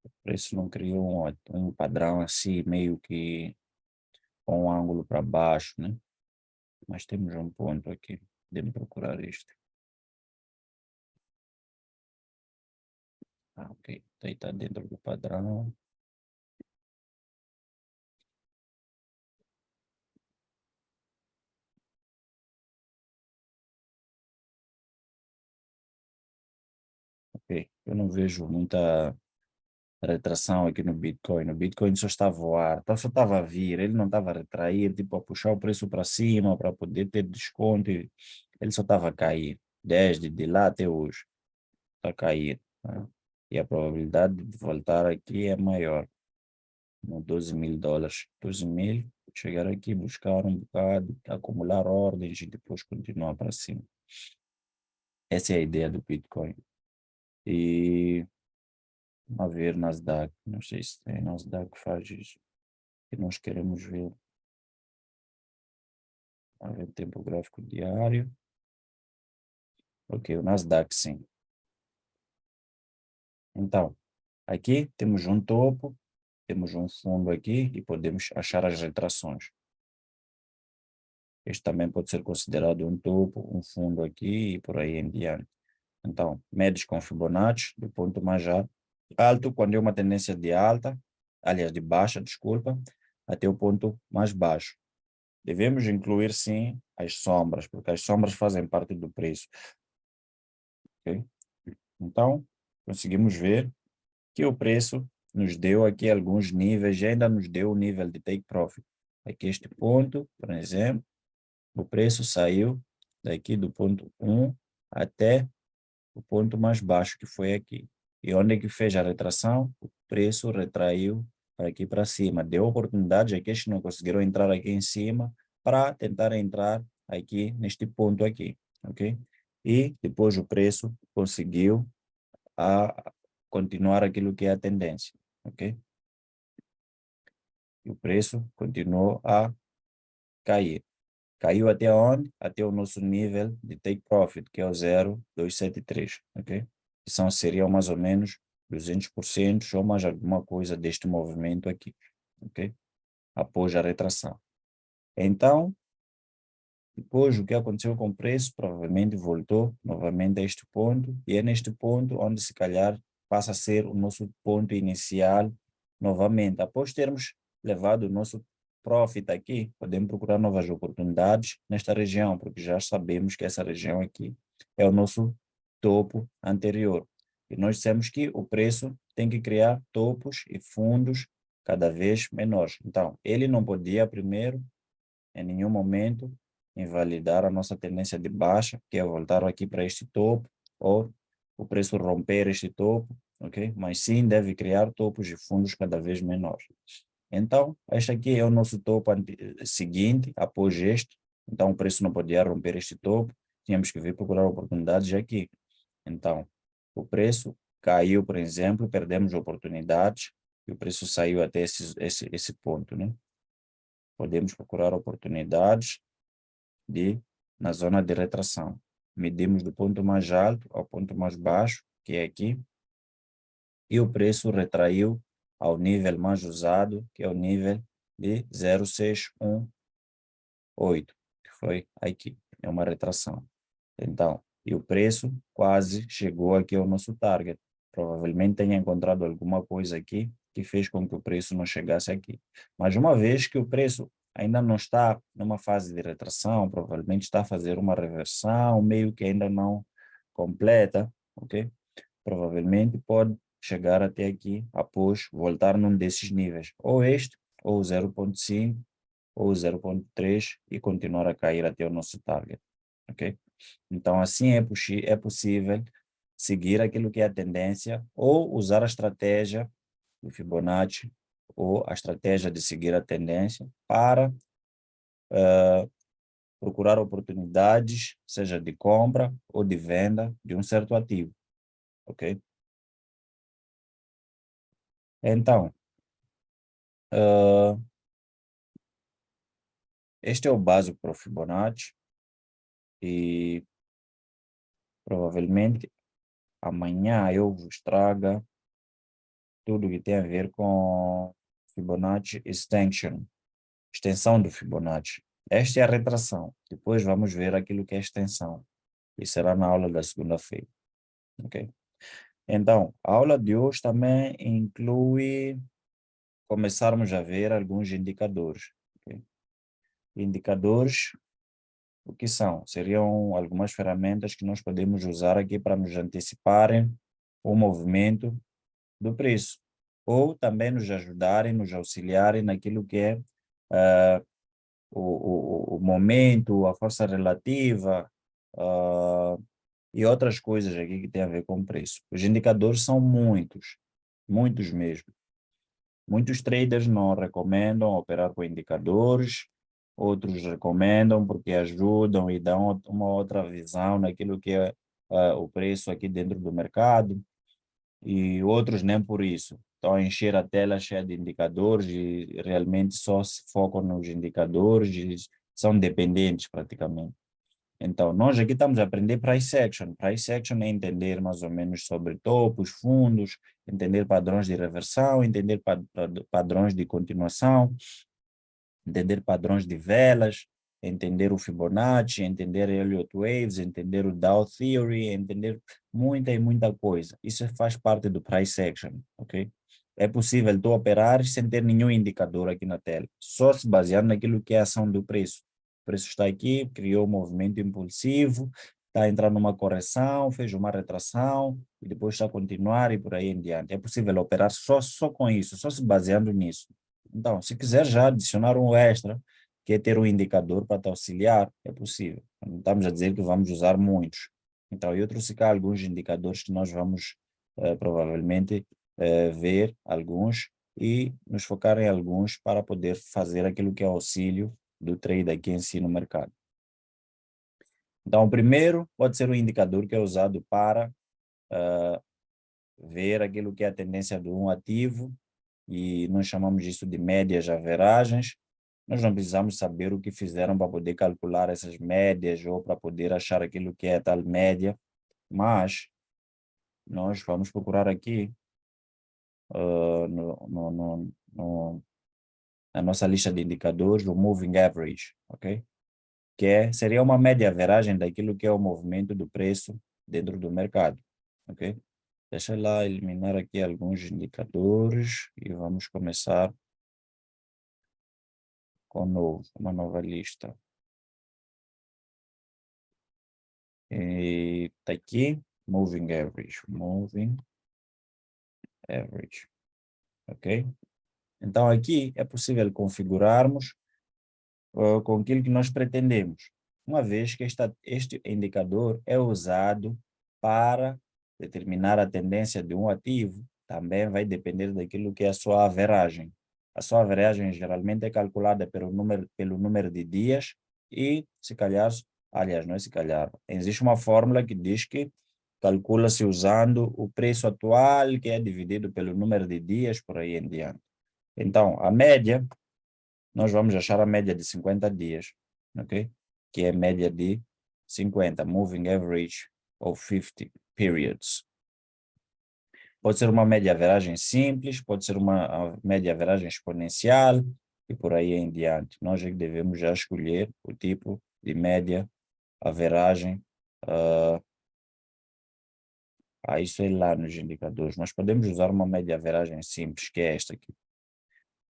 O preço não criou um padrão assim, meio que com um ângulo para baixo, né? Mas temos um ponto aqui. Podemos procurar isto. Ok. Daí está dentro do padrão. Ok. Eu não vejo muita retração aqui no Bitcoin. O Bitcoin só está a voar, só estava a vir, ele não estava a retrair, tipo a puxar o preço para cima para poder ter desconto. Ele só estava a cair, desde de lá até hoje, está a cair, né? E a probabilidade de voltar aqui é maior, no $12.000. 12.000, chegar aqui, buscar um bocado, acumular ordens e depois continuar para cima. Essa é a ideia do Bitcoin. E a ver Nasdaq, não sei se tem Nasdaq que faz isso, que nós queremos ver. A ver tempo gráfico diário. Ok, o Nasdaq sim. Então, aqui temos um topo, temos um fundo aqui e podemos achar as retrações. Este também pode ser considerado um topo, um fundo aqui e por aí em diante. Então, médios com Fibonacci, do ponto mais alto, quando é uma tendência de alta, aliás, de baixa, desculpa, até o ponto mais baixo. Devemos incluir, sim, as sombras, porque as sombras fazem parte do preço. Okay? Então, conseguimos ver que o preço nos deu aqui alguns níveis e ainda nos deu o nível de take profit. Aqui este ponto, por exemplo, o preço saiu daqui do ponto 1 até o ponto mais baixo, que foi aqui. E onde é que fez a retração? O preço retraiu para aqui para cima. Deu oportunidade a aqueles que não conseguiram entrar aqui em cima para tentar entrar aqui neste ponto aqui, ok? E depois o preço conseguiu a continuar aquilo que é a tendência, ok? E o preço continuou a cair. Caiu até onde? Até o nosso nível de take profit, que é o 0,273, ok? Que seriam mais ou menos 200% ou mais alguma coisa deste movimento aqui, ok? Após a retração. Então, depois o que aconteceu com o preço, provavelmente voltou novamente a este ponto, e é neste ponto onde se calhar passa a ser o nosso ponto inicial novamente. Após termos levado o nosso profit aqui, podemos procurar novas oportunidades nesta região, porque já sabemos que essa região aqui é o nosso topo anterior. E nós dissemos que o preço tem que criar topos e fundos cada vez menores. Então, ele não podia primeiro, em nenhum momento, invalidar a nossa tendência de baixa, que é voltar aqui para este topo, ou o preço romper este topo, ok? Mas sim deve criar topos de fundos cada vez menores. Então, este aqui é o nosso topo seguinte, após este. Então, o preço não podia romper este topo, tínhamos que vir procurar oportunidades aqui. Então, o preço caiu, por exemplo, perdemos oportunidades, e o preço saiu até esse ponto, né? Podemos procurar oportunidades na zona de retração. Medimos do ponto mais alto ao ponto mais baixo, que é aqui, e o preço retraiu ao nível mais usado, que é o nível de 0,618, que foi aqui, é uma retração. Então, e o preço quase chegou aqui ao nosso target, Provavelmente tenha encontrado alguma coisa aqui que fez com que o preço não chegasse aqui. Mas uma vez que o preço ainda não está numa fase de retração, provavelmente está a fazer uma reversão, meio que ainda não completa, ok? Provavelmente pode chegar até aqui após voltar num desses níveis, ou este, ou 0,5, ou 0,3 e continuar a cair até o nosso target, ok? Então, assim é possível seguir aquilo que é a tendência ou usar a estratégia do Fibonacci ou a estratégia de seguir a tendência para procurar oportunidades, seja de compra ou de venda de um certo ativo, ok? Então, este é o básico para o Fibonacci e provavelmente amanhã eu vos traga tudo que tem a ver com Fibonacci Extension, extensão do Fibonacci. Esta é a retração. Depois vamos ver aquilo que é extensão. E será na aula da segunda-feira. Ok? Então, a aula de hoje também inclui começarmos a ver alguns indicadores. Ok? Indicadores, o que são? Seriam algumas ferramentas que nós podemos usar aqui para nos anteciparem o movimento do preço, ou também nos ajudarem, nos auxiliarem naquilo que é o momento, a força relativa e outras coisas aqui que tem a ver com o preço. Os indicadores são muitos, muitos mesmo. Muitos traders não recomendam operar com indicadores, outros recomendam porque ajudam e dão uma outra visão naquilo que é o preço aqui dentro do mercado. E outros nem por isso. Estão a encher a tela cheia de indicadores e realmente só se focam nos indicadores e são dependentes praticamente. Então, nós aqui estamos a aprender price action. Price action é entender mais ou menos sobre topos, fundos, entender padrões de reversão, entender padrões de continuação, entender padrões de velas, entender o Fibonacci, entender Elliott Waves, entender o Dow Theory, entender muita e muita coisa. Isso faz parte do price action, ok? É possível tu operar sem ter nenhum indicador aqui na tela, só se basear naquilo que é a ação do preço. O preço está aqui, criou um movimento impulsivo, está a entrar numa correção, fez uma retração, e depois está a continuar e por aí em diante. É possível operar só com isso, só se baseando nisso. Então, se quiser já adicionar um extra, que é ter um indicador para te auxiliar, é possível. Não estamos a dizer que vamos usar muitos. Então, eu trouxe cá alguns indicadores que nós vamos provavelmente ver alguns e nos focar em alguns para poder fazer aquilo que é auxílio do trade aqui em si no mercado. Então, o primeiro pode ser um indicador que é usado para ver aquilo que é a tendência de um ativo e nós chamamos isso de médias averagens. Nós não precisamos saber o que fizeram para poder calcular essas médias ou para poder achar aquilo que é a tal média, mas nós vamos procurar aqui na nossa lista de indicadores o Moving Average, ok? Seria uma média averagem daquilo que é o movimento do preço dentro do mercado, ok? Deixa eu lá eliminar aqui alguns indicadores e vamos começar com uma nova lista. E tá aqui, Moving Average, ok? Então aqui é possível configurarmos com aquilo que nós pretendemos, uma vez que este indicador é usado para determinar a tendência de um ativo, também vai depender daquilo que é a sua averagem. A sua averagem geralmente é calculada pelo número de dias e, se calhar, aliás, não é se calhar, existe uma fórmula que diz que calcula-se usando o preço atual, que é dividido pelo número de dias, por aí em diante. Então, a média nós vamos achar a média de 50 dias, ok? Que é a média de 50, Moving Average of 50 Periods. Pode ser uma média-averagem simples, pode ser uma média-averagem exponencial e por aí em diante. Nós devemos já escolher o tipo de média-averagem Isso é lá nos indicadores, mas podemos usar uma média-averagem simples, que é esta aqui.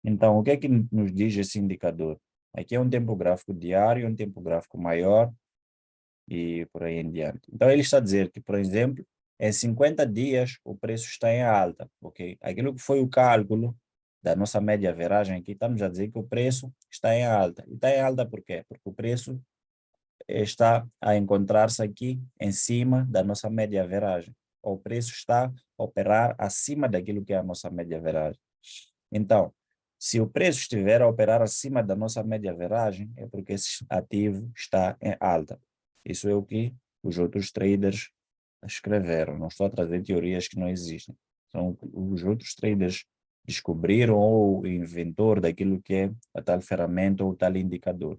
Então, o que é que nos diz esse indicador? Aqui é um tempo gráfico diário, um tempo gráfico maior e por aí em diante. Então, ele está a dizer que, por exemplo, em 50 dias o preço está em alta, ok? Aquilo que foi o cálculo da nossa média-averagem aqui, estamos a dizer que o preço está em alta. E está em alta por quê? Porque o preço está a encontrar-se aqui em cima da nossa média-averagem. O preço está a operar acima daquilo que é a nossa média-averagem. Então, se o preço estiver a operar acima da nossa média-averagem, é porque esse ativo está em alta. Isso é o que os outros traders escreveram. Não estou a trazer teorias que não existem. São os outros traders descobriram ou o inventor daquilo que é a tal ferramenta ou tal indicador.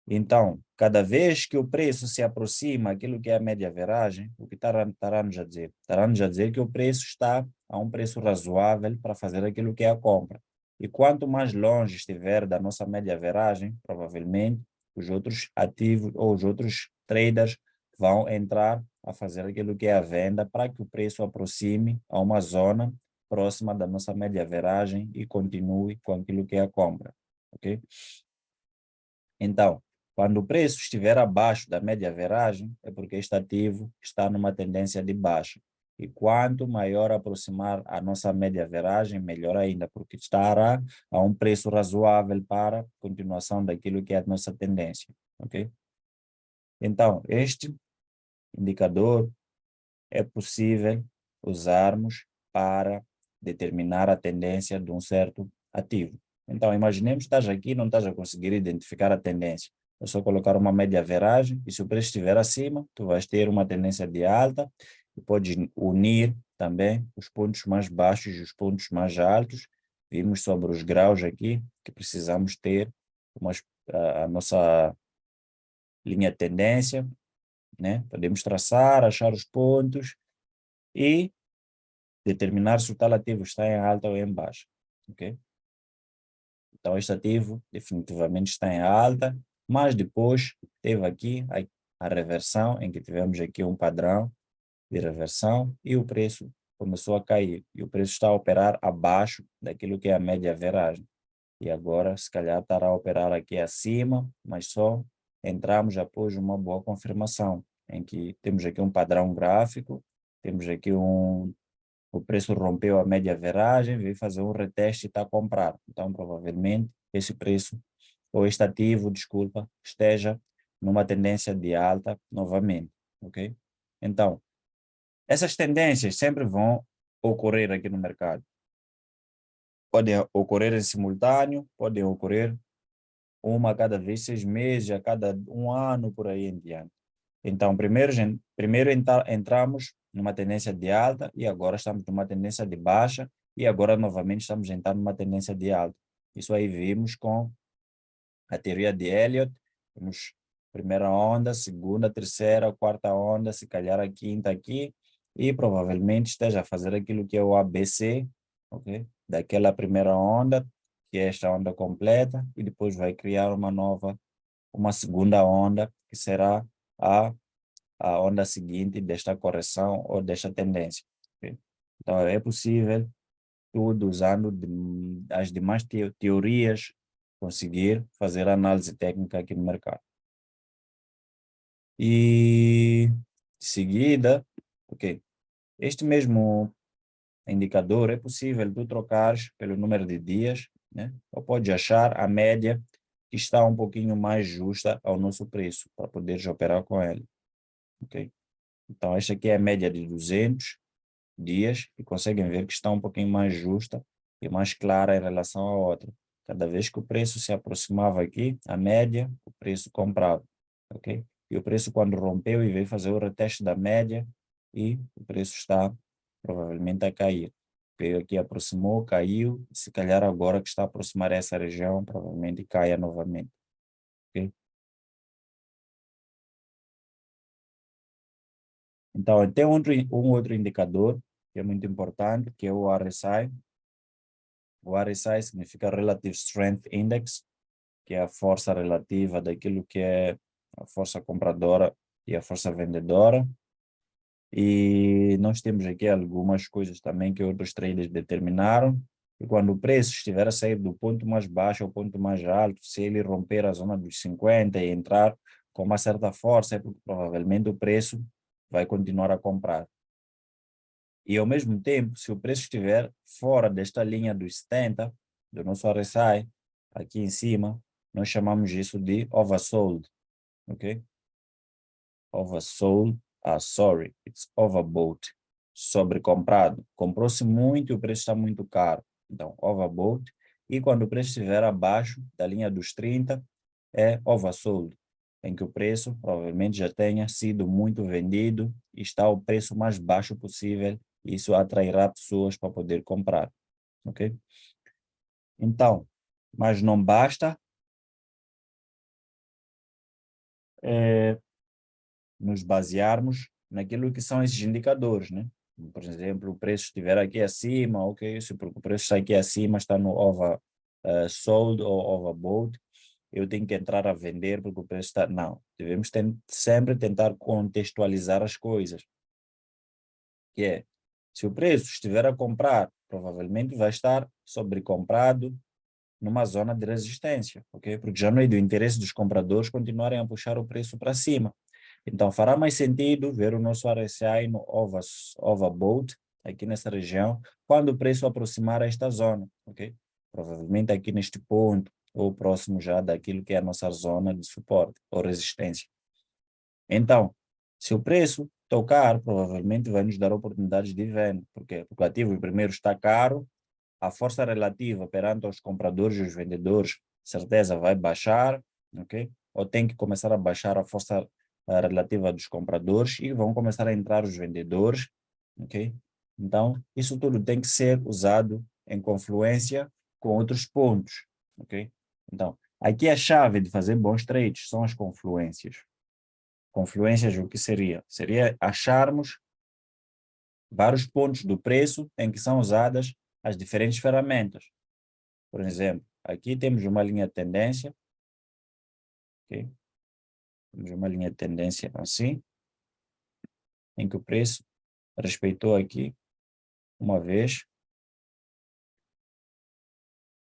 Então, cada vez que o preço se aproxima daquilo que é a média-averagem, o que estará nos a dizer? Estará nos a dizer que o preço está a um preço razoável para fazer aquilo que é a compra. E quanto mais longe estiver da nossa média-averagem, provavelmente os outros ativos ou os outros traders vão entrar a fazer aquilo que é a venda para que o preço aproxime a uma zona próxima da nossa média-averagem e continue com aquilo que é a compra. Ok? Então, quando o preço estiver abaixo da média-averagem, é porque este ativo está numa tendência de baixa. E quanto maior aproximar a nossa média-averagem, melhor ainda, porque estará a um preço razoável para a continuação daquilo que é a nossa tendência. Ok? Então, este indicador é possível usarmos para determinar a tendência de um certo ativo. Então, imaginemos que estás aqui e não estás a conseguir identificar a tendência. É só colocar uma média-averagem e se o preço estiver acima, tu vais ter uma tendência de alta e podes unir também os pontos mais baixos e os pontos mais altos. Vimos sobre os graus aqui que precisamos ter a nossa linha de tendência, né? Podemos traçar, achar os pontos e determinar se o tal ativo está em alta ou em baixa, ok? Então, este ativo definitivamente está em alta, mas depois teve aqui a reversão, em que tivemos aqui um padrão de reversão e o preço começou a cair. E o preço está a operar abaixo daquilo que é a média-averagem. E agora, se calhar, estará a operar aqui acima, mas só entramos após uma boa confirmação, em que temos aqui um padrão gráfico, temos aqui o preço rompeu a média-averagem, veio fazer um reteste e está a comprar. Então, provavelmente, esse preço, ou este ativo, desculpa, esteja numa tendência de alta novamente, ok? Então, essas tendências sempre vão ocorrer aqui no mercado. Podem ocorrer em simultâneo, podem ocorrer uma a cada vez 6 meses, a cada um ano, por aí em diante. Então, primeiro entramos numa tendência de alta e agora estamos numa tendência de baixa e agora novamente estamos entrando numa tendência de alta. Isso aí vimos com a teoria de Elliott, temos primeira onda, segunda, terceira, quarta onda, se calhar a quinta aqui e provavelmente esteja a fazer aquilo que é o ABC, ok? Daquela primeira onda, que é esta onda completa e depois vai criar uma segunda onda, que será a a onda seguinte desta correção ou desta tendência. Ok? Então, é possível, tudo usando as demais teorias, conseguir fazer análise técnica aqui no mercado. E, em seguida, ok, este mesmo indicador é possível tu trocares pelo número de dias, né? Ou pode achar a média que está um pouquinho mais justa ao nosso preço, para poderes operar com ele. Ok? Então, esta aqui é a média de 200 dias e conseguem ver que está um pouquinho mais justa e mais clara em relação à outra. Cada vez que o preço se aproximava aqui, a média, o preço comprava, ok? E o preço quando rompeu e veio fazer o reteste da média e o preço está provavelmente a cair. Veio aqui, aproximou, caiu, e se calhar agora que está a aproximar essa região, provavelmente caia novamente, ok? Então, tem um outro indicador que é muito importante, que é o RSI. O RSI significa Relative Strength Index, que é a força relativa daquilo que é a força compradora e a força vendedora. E nós temos aqui algumas coisas também que outros traders determinaram. E quando o preço estiver a sair do ponto mais baixo ao ponto mais alto, se ele romper a zona dos 50 e entrar com uma certa força, é porque provavelmente o preço vai continuar a comprar. E ao mesmo tempo, se o preço estiver fora desta linha dos 70, do nosso RSI, aqui em cima, nós chamamos isso de oversold, ok? Oversold, sorry, it's overbought, sobrecomprado. Comprou-se muito e o preço está muito caro. Então, overbought. E quando o preço estiver abaixo da linha dos 30, é oversold, em que o preço provavelmente já tenha sido muito vendido e está ao preço mais baixo possível. Isso atrairá pessoas para poder comprar, ok? Então, mas não basta nos basearmos naquilo que são esses indicadores, né? Por exemplo, o preço estiver aqui acima, ok, se o preço está aqui acima, está no sold ou overbought, eu tenho que entrar a vender porque o preço está... Não, devemos sempre tentar contextualizar as coisas, que é, se o preço estiver a comprar, provavelmente vai estar sobrecomprado numa zona de resistência, ok? Porque já não é do interesse dos compradores continuarem a puxar o preço para cima. Então, fará mais sentido ver o nosso RSI no overbought, aqui nessa região, quando o preço aproximar a esta zona, ok? Provavelmente aqui neste ponto, ou próximo já daquilo que é a nossa zona de suporte ou resistência. Então, se o preço tocar, provavelmente vai nos dar oportunidades de venda, porque o ativo primeiro está caro, a força relativa perante os compradores e os vendedores, certeza vai baixar, ok? Ou tem que começar a baixar a força relativa dos compradores e vão começar a entrar os vendedores, ok? Então, isso tudo tem que ser usado em confluência com outros pontos, ok? Então, aqui a chave de fazer bons trades são as confluências. Confluências, o que seria? Seria acharmos vários pontos do preço em que são usadas as diferentes ferramentas. Por exemplo, aqui temos uma linha de tendência, ok? Temos uma linha de tendência assim, em que o preço respeitou aqui uma vez,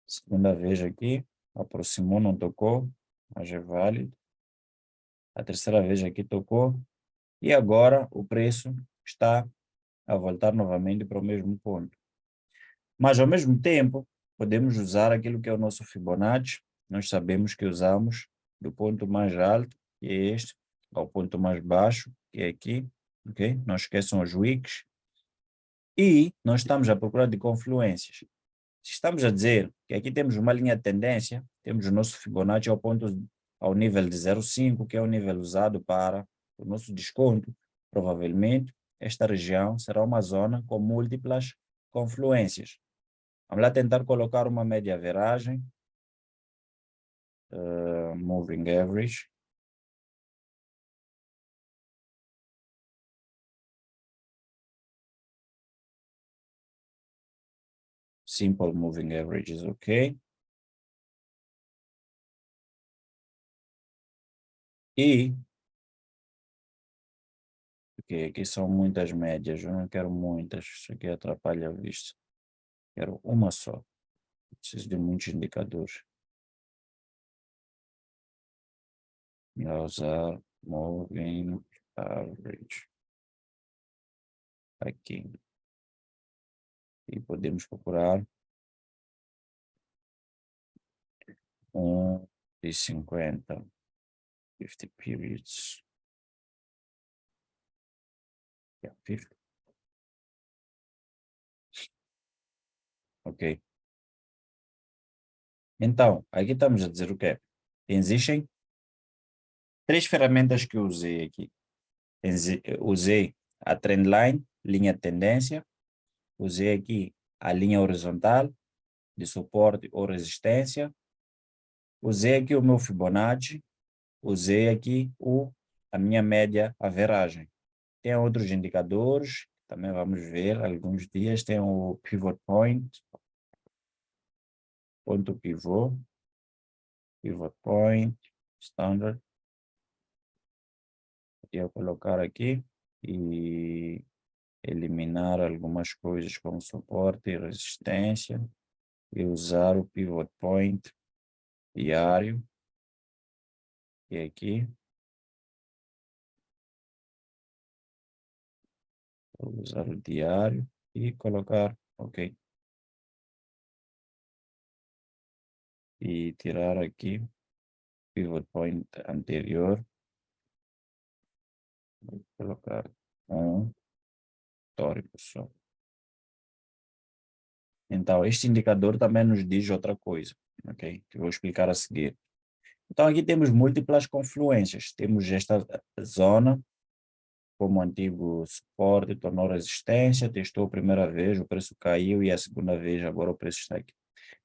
segunda vez aqui, aproximou, não tocou, mas é válido. A terceira vez aqui tocou, e agora o preço está a voltar novamente para o mesmo ponto. Mas, ao mesmo tempo, podemos usar aquilo que é o nosso Fibonacci. Nós sabemos que usamos do ponto mais alto, que é este, ao ponto mais baixo, que é aqui, ok? Não esqueçam os wicks. E nós estamos à procura de confluências. Se estamos a dizer que aqui temos uma linha de tendência, temos o nosso Fibonacci ao nível de 0,5, que é o nível usado para o nosso desconto, provavelmente esta região será uma zona com múltiplas confluências. Vamos lá tentar colocar uma média-averagem, moving average. Simple moving average is ok. E, porque aqui são muitas médias, eu não quero muitas, isso aqui atrapalha a vista. Quero uma só, preciso de muitos indicadores. Vou usar moving average aqui. E podemos procurar de 50, 50 periods. Yeah, 50. Ok. Então, aqui estamos a dizer o quê? Existem três ferramentas que eu usei aqui. Usei a trendline, linha de tendência, usei aqui a linha horizontal de suporte ou resistência, usei aqui o meu Fibonacci, usei aqui a minha média averagem. Tem outros indicadores, também vamos ver alguns dias, tem o pivot point, ponto pivô, pivot point, standard. Eu colocar aqui, e eliminar algumas coisas como suporte e resistência e usar o pivot point diário. E aqui, vou usar o diário e colocar OK. E tirar aqui pivot point anterior, vou colocar histórico só. Então, este indicador também nos diz outra coisa, ok? Que eu vou explicar a seguir. Então, aqui temos múltiplas confluências. Temos esta zona como antigo suporte, tornou resistência, testou a primeira vez, o preço caiu e a segunda vez, agora o preço está aqui.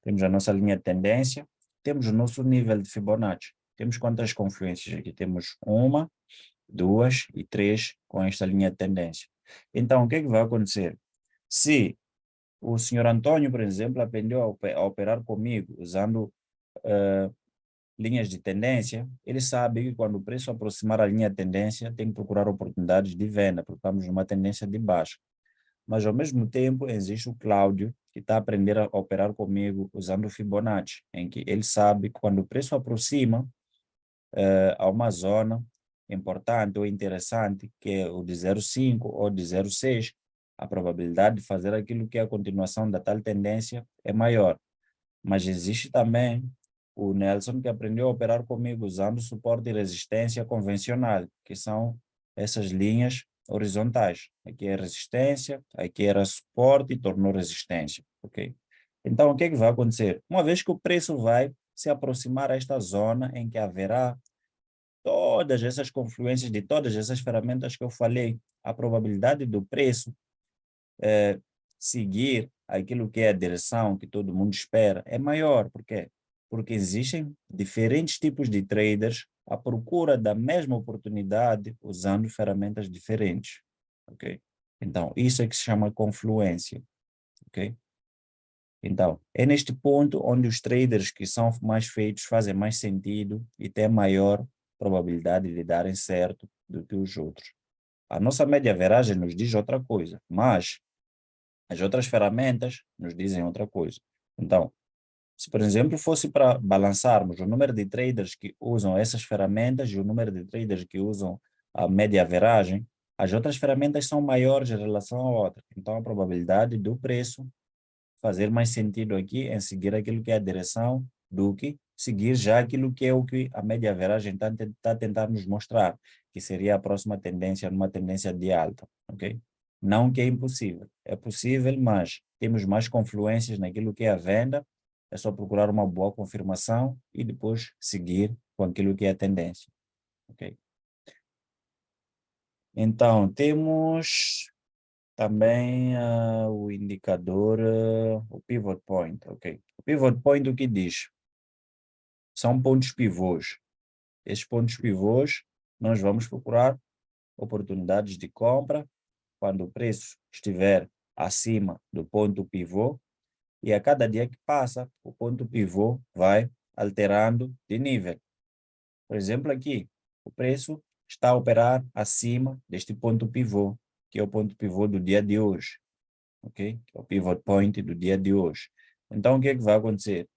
Temos a nossa linha de tendência, temos o nosso nível de Fibonacci. Temos quantas confluências aqui? Temos 1, 2 e 3 com esta linha de tendência. Então, o que é que vai acontecer? Se o senhor Antônio, por exemplo, aprendeu a operar comigo usando linhas de tendência, ele sabe que quando o preço aproximar a linha de tendência, tem que procurar oportunidades de venda, porque estamos numa tendência de baixa. Mas, ao mesmo tempo, existe o Cláudio, que está a aprender a operar comigo usando o Fibonacci, em que ele sabe que quando o preço aproxima a uma zona importante ou interessante, que é o de 0,5 ou de 0,6, a probabilidade de fazer aquilo que é a continuação da tal tendência é maior. Mas existe também o Nelson, que aprendeu a operar comigo usando suporte e resistência convencional, que são essas linhas horizontais. Aqui é resistência, aqui era suporte e tornou resistência, ok? Então, o que é que vai acontecer? Uma vez que o preço vai se aproximar a esta zona em que haverá todas essas confluências de todas essas ferramentas que eu falei, a probabilidade do preço seguir aquilo que é a direção que todo mundo espera é maior. Por quê? Porque existem diferentes tipos de traders à procura da mesma oportunidade usando ferramentas diferentes, ok? Então, isso é que se chama confluência, ok? Então, é neste ponto onde os traders que são mais feitos fazem mais sentido e têm maior probabilidade de darem certo do que os outros. A nossa média-averagem nos diz outra coisa, mas as outras ferramentas nos dizem outra coisa. Então, se, por exemplo, fosse para balançarmos o número de traders que usam essas ferramentas e o número de traders que usam a média-averagem, as outras ferramentas são maiores em relação à outra. Então, a probabilidade do preço fazer mais sentido aqui em seguir aquilo que é a direção do que seguir já aquilo que é o que a média-averagem está a tentar nos mostrar, que seria a próxima tendência, numa tendência de alta, ok? Não que é impossível, é possível, mas temos mais confluências naquilo que é a venda, é só procurar uma boa confirmação e depois seguir com aquilo que é a tendência, ok? Então, temos também o indicador, o pivot point, ok? O pivot point o que diz? São pontos pivôs. Esses pontos pivôs, nós vamos procurar oportunidades de compra quando o preço estiver acima do ponto pivô e a cada dia que passa, o ponto pivô vai alterando de nível. Por exemplo, aqui, o preço está a operar acima deste ponto pivô, que é o ponto pivô do dia de hoje, ok? Que é o pivot point do dia de hoje. Então, o que é que vai acontecer?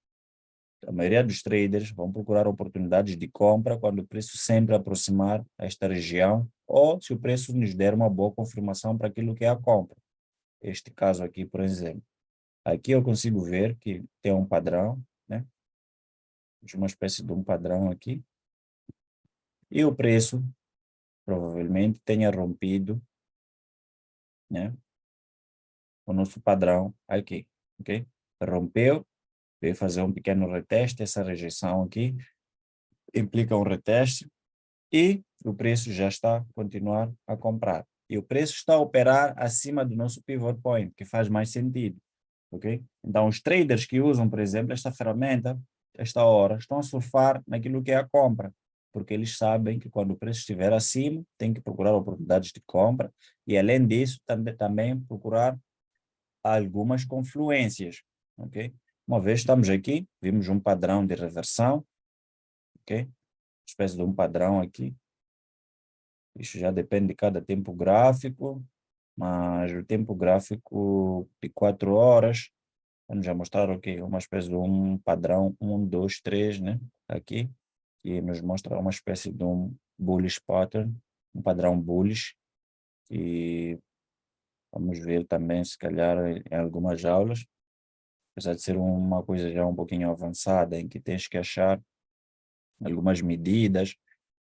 A maioria dos traders vão procurar oportunidades de compra quando o preço sempre aproximar esta região ou se o preço nos der uma boa confirmação para aquilo que é a compra. Este caso aqui, por exemplo. Aqui eu consigo ver que tem um padrão, né? Uma espécie de um padrão aqui. E o preço provavelmente tenha rompido, né? O nosso padrão aqui, ok? Rompeu, veio fazer um pequeno reteste, essa rejeição aqui implica um reteste e o preço já está a continuar a comprar. E o preço está a operar acima do nosso pivot point, que faz mais sentido, ok? Então, os traders que usam, por exemplo, esta ferramenta, esta hora, estão a surfar naquilo que é a compra, porque eles sabem que quando o preço estiver acima, tem que procurar oportunidades de compra e, além disso, também procurar algumas confluências, ok? Uma vez estamos aqui, vimos um padrão de reversão, ok? Espécie de um padrão aqui. Isso já depende de cada tempo gráfico, mas o tempo gráfico de 4 horas, vamos já mostrar aqui uma espécie de um padrão 1, 2, 3, né? Aqui, que nos mostra uma espécie de um bullish pattern, um padrão bullish, e vamos ver também, se calhar, em algumas aulas, apesar de ser uma coisa já um pouquinho avançada, em que tens que achar algumas medidas,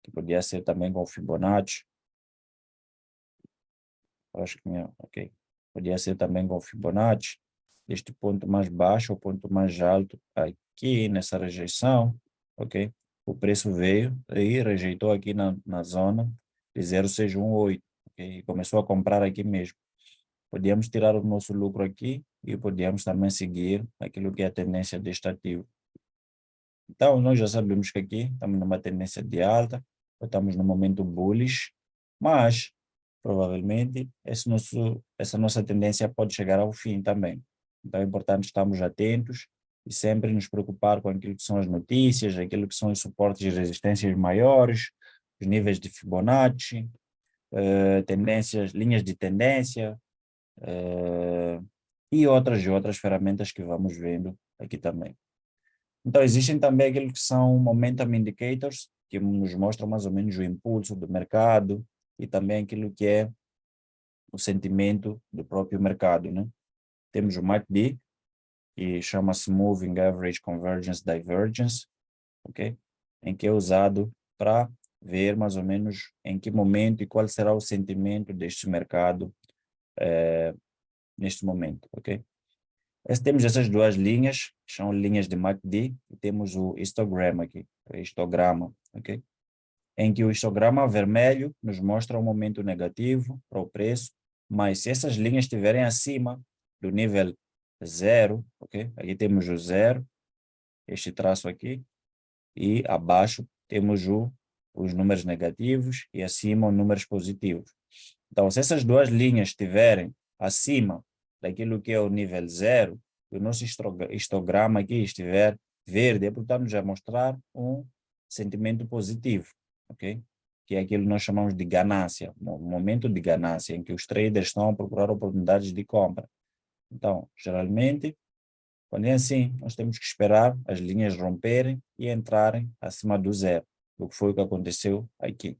que podia ser também com Fibonacci, acho que, ok, podia ser também com Fibonacci, este ponto mais baixo, o ponto mais alto, aqui nessa rejeição, ok, o preço veio e rejeitou aqui na zona de 0,618, ok, e começou a comprar aqui mesmo. Podíamos tirar o nosso lucro aqui e podíamos também seguir aquilo que é a tendência deste ativo. Então, nós já sabemos que aqui estamos numa tendência de alta, estamos no momento bullish, mas provavelmente essa nossa tendência pode chegar ao fim também. Então, é importante estarmos atentos e sempre nos preocupar com aquilo que são as notícias, aquilo que são os suportes e resistências maiores, os níveis de Fibonacci, tendências, linhas de tendência, e outras ferramentas que vamos vendo aqui também. Então, existem também aquilo que são momentum indicators, que nos mostram mais ou menos o impulso do mercado e também aquilo que é o sentimento do próprio mercado, né? Temos o MACD, que chama-se Moving Average Convergence Divergence, ok? Em que é usado para ver mais ou menos em que momento e qual será o sentimento deste mercado neste momento, ok? Temos essas duas linhas, que são linhas de MACD, e temos o histograma aqui, o histograma, ok? Em que o histograma vermelho nos mostra um momento negativo para o preço, mas se essas linhas estiverem acima do nível zero, ok? Aqui temos o zero, este traço aqui, e abaixo temos os números negativos e acima os números positivos. Então, se essas duas linhas estiverem acima daquilo que é o nível zero, o nosso histograma aqui estiver verde, é porque está-nos a mostrar um sentimento positivo, ok? Que é aquilo que nós chamamos de ganância, um momento de ganância, em que os traders estão a procurar oportunidades de compra. Então, geralmente, quando é assim, nós temos que esperar as linhas romperem e entrarem acima do zero, o que foi o que aconteceu aqui,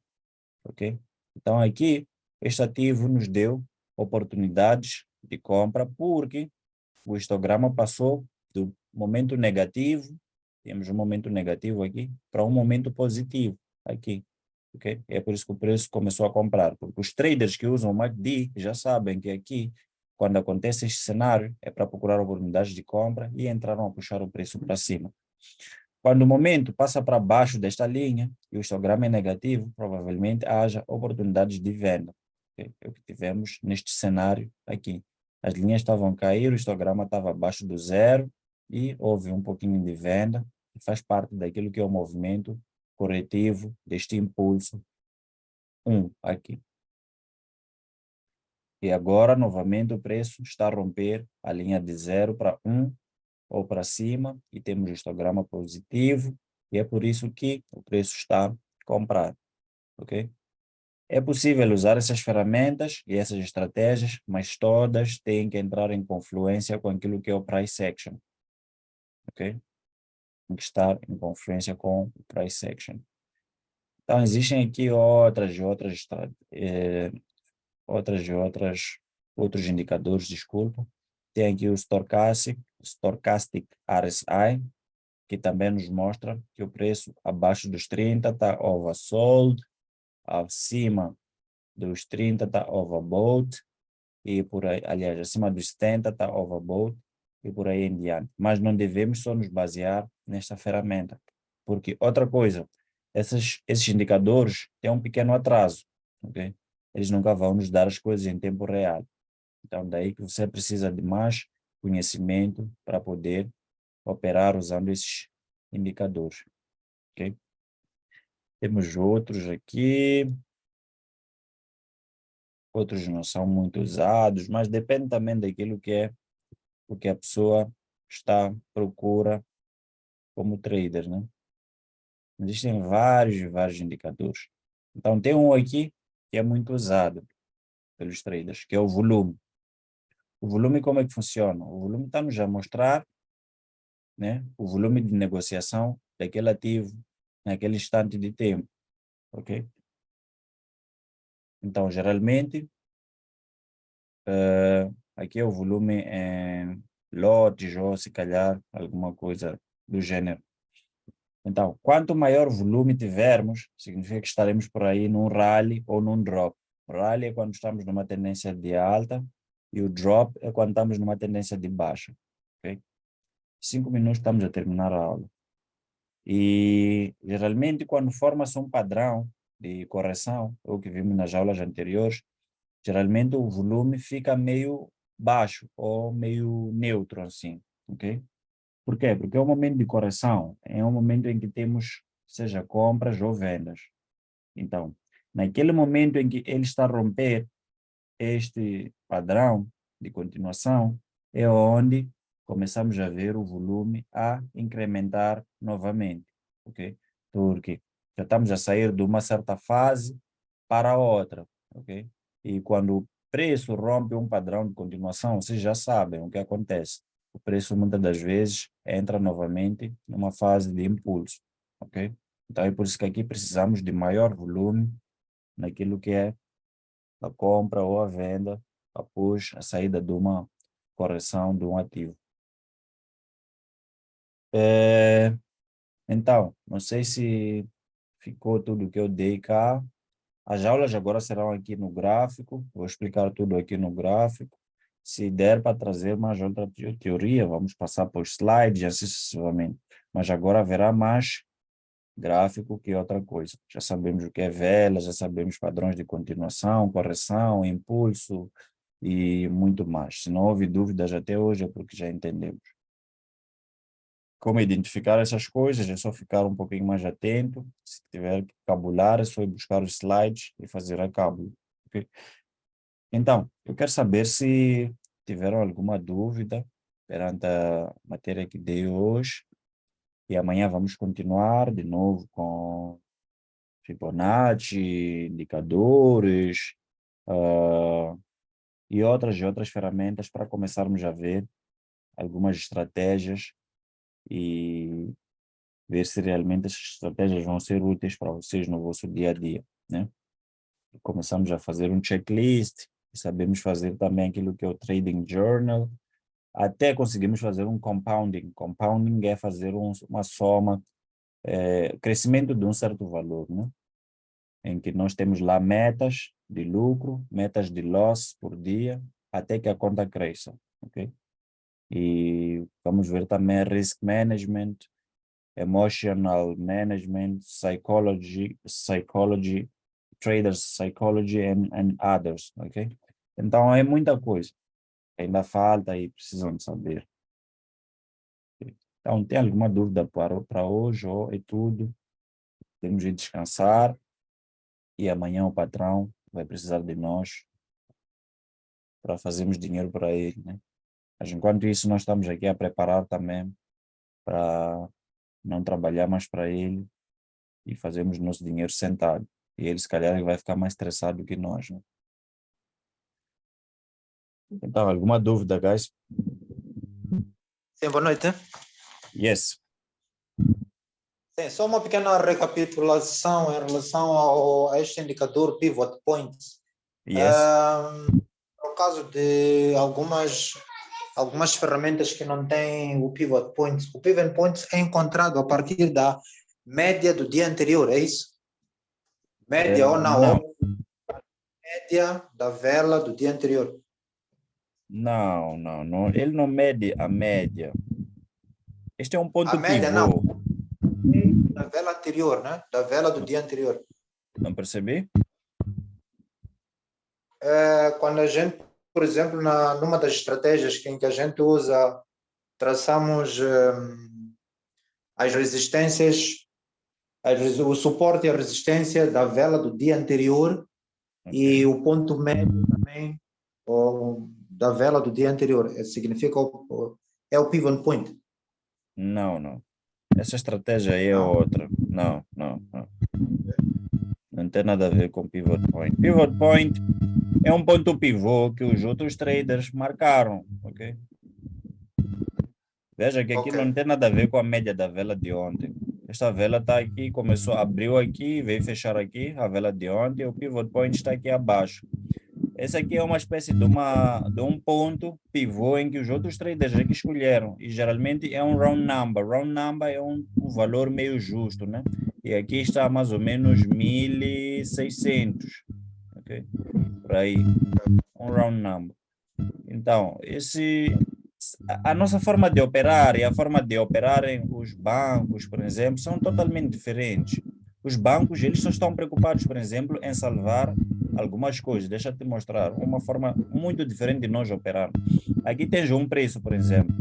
ok? Então, aqui, este ativo nos deu oportunidades de compra porque o histograma passou do momento negativo, temos um momento negativo aqui, para um momento positivo aqui, ok? É por isso que o preço começou a comprar, porque os traders que usam o MACD já sabem que aqui, quando acontece este cenário, é para procurar oportunidades de compra e entraram a puxar o preço para cima. Quando o momento passa para baixo desta linha e o histograma é negativo, provavelmente haja oportunidades de venda. Okay? É o que tivemos neste cenário aqui. As linhas estavam a cair, o histograma estava abaixo do zero e houve um pouquinho de venda, que faz parte daquilo que é o movimento corretivo deste impulso 1 aqui. E agora, novamente, o preço está a romper a linha de 0 para 1 ou para cima e temos o histograma positivo e é por isso que o preço está a comprar, ok? É possível usar essas ferramentas e essas estratégias, mas todas têm que entrar em confluência com aquilo que é o price action, ok? Tem que estar em confluência com o price action. Então, existem aqui outros indicadores, desculpa. Tem aqui o Stochastic RSI, que também nos mostra que o preço abaixo dos 30 está oversold, acima dos 30 está overbought, e por aí, aliás, acima dos 70 está overbought, e por aí em diante. Mas não devemos só nos basear nesta ferramenta, porque outra coisa, esses indicadores têm um pequeno atraso, ok? Eles nunca vão nos dar as coisas em tempo real. Então, daí que você precisa de mais conhecimento para poder operar usando esses indicadores, ok? Temos outros aqui, outros não são muito usados, mas depende também daquilo que é o que a pessoa está à procura como trader, né? Existem vários indicadores. Então, tem um aqui que é muito usado pelos traders, que é o volume. O volume como é que funciona? O volume está-nos a mostrar, né, o volume de negociação daquele ativo naquele instante de tempo, ok? Então, geralmente, aqui é o volume em lotes ou se calhar alguma coisa do gênero. Então, quanto maior volume tivermos, significa que estaremos por aí num rally ou num drop. Rally é quando estamos numa tendência de alta e o drop é quando estamos numa tendência de baixa. Okay? 5 minutos estamos a terminar a aula. E geralmente quando forma-se um padrão de correção, o que vimos nas aulas anteriores, geralmente o volume fica meio baixo ou meio neutro assim, ok? Por quê? Porque é um momento de correção, é um momento em que temos, seja compras ou vendas. Então, naquele momento em que ele está a romper este padrão de continuação, é onde começamos a ver o volume a incrementar novamente, ok? Porque já estamos a sair de uma certa fase para outra, ok? E quando o preço rompe um padrão de continuação, vocês já sabem o que acontece. O preço muitas das vezes entra novamente numa fase de impulso, ok? Então é por isso que aqui precisamos de maior volume naquilo que é a compra ou a venda após a saída de uma correção de um ativo. Então, não sei se ficou tudo o que eu dei cá. As aulas agora serão aqui no gráfico, vou explicar tudo aqui no gráfico. Se der para trazer mais outra teoria, vamos passar por slides e assim sucessivamente. Mas agora haverá mais gráfico que outra coisa. Já sabemos o que é vela, já sabemos padrões de continuação, correção, impulso e muito mais. Se não houve dúvidas até hoje é porque já entendemos. Como identificar essas coisas, é só ficar um pouquinho mais atento. Se tiver que cabular, é só ir buscar os slides e fazer a cábula. Okay? Então, eu quero saber se tiveram alguma dúvida perante a matéria que dei hoje. E amanhã vamos continuar de novo com Fibonacci, indicadores, e outras ferramentas para começarmos a ver algumas estratégias e ver se realmente essas estratégias vão ser úteis para vocês no vosso dia a dia, né? Começamos a fazer um checklist, sabemos fazer também aquilo que é o trading journal, até conseguimos fazer um compounding. Compounding é fazer uma soma, crescimento de um certo valor, né? Em que nós temos lá metas de lucro, metas de loss por dia, até que a conta cresça, ok? E vamos ver também risk management, emotional management, psychology, traders psychology and others, ok? Então é muita coisa, ainda falta e precisam de saber. Então, tem alguma dúvida para hoje ou é tudo? Temos de descansar e amanhã o patrão vai precisar de nós para fazermos dinheiro para ele, né? Mas enquanto isso, nós estamos aqui a preparar também para não trabalhar mais para ele e fazermos nosso dinheiro sentado. E ele, se calhar, ele vai ficar mais estressado do que nós, né? Então, alguma dúvida, guys? Sim, boa noite. Yes. Sim, só uma pequena recapitulação em relação a este indicador pivot points. Yes. No caso de algumas ferramentas que não têm o pivot points é encontrado a partir da média do dia anterior, é isso? Média ou não? Não. Média da vela do dia anterior. Não. Ele não mede a média. Este é um ponto A média pivô. não. Da vela anterior, né? Da vela do dia anterior. Não percebi? Quando a gente, por exemplo, numa das estratégias em que a gente usa, traçamos as resistências, o suporte e a resistência da vela do dia anterior, okay, e o ponto médio também da vela do dia anterior. Significa é o pivot point? Não. Essa estratégia aí é outra. Não. Não tem nada a ver com pivot point. Pivot point é um ponto pivô que os outros traders marcaram, ok? Veja que aqui Ok. não tem nada a ver com a média da vela de ontem. Esta vela está aqui, começou, abriu aqui, veio fechar aqui, a vela de ontem, o pivot point está aqui abaixo. Esse aqui é uma espécie de um ponto pivô em que os outros traders aqui escolheram. E geralmente é um round number. Round number é um valor meio justo, né? E aqui está mais ou menos 1.600, ok? Por aí, um round number. Então, a nossa forma de operar e a forma de operarem os bancos, por exemplo, são totalmente diferentes. Os bancos, eles só estão preocupados, por exemplo, em salvar algumas coisas. Deixa eu te mostrar uma forma muito diferente de nós operar. Aqui tens um preço, por exemplo,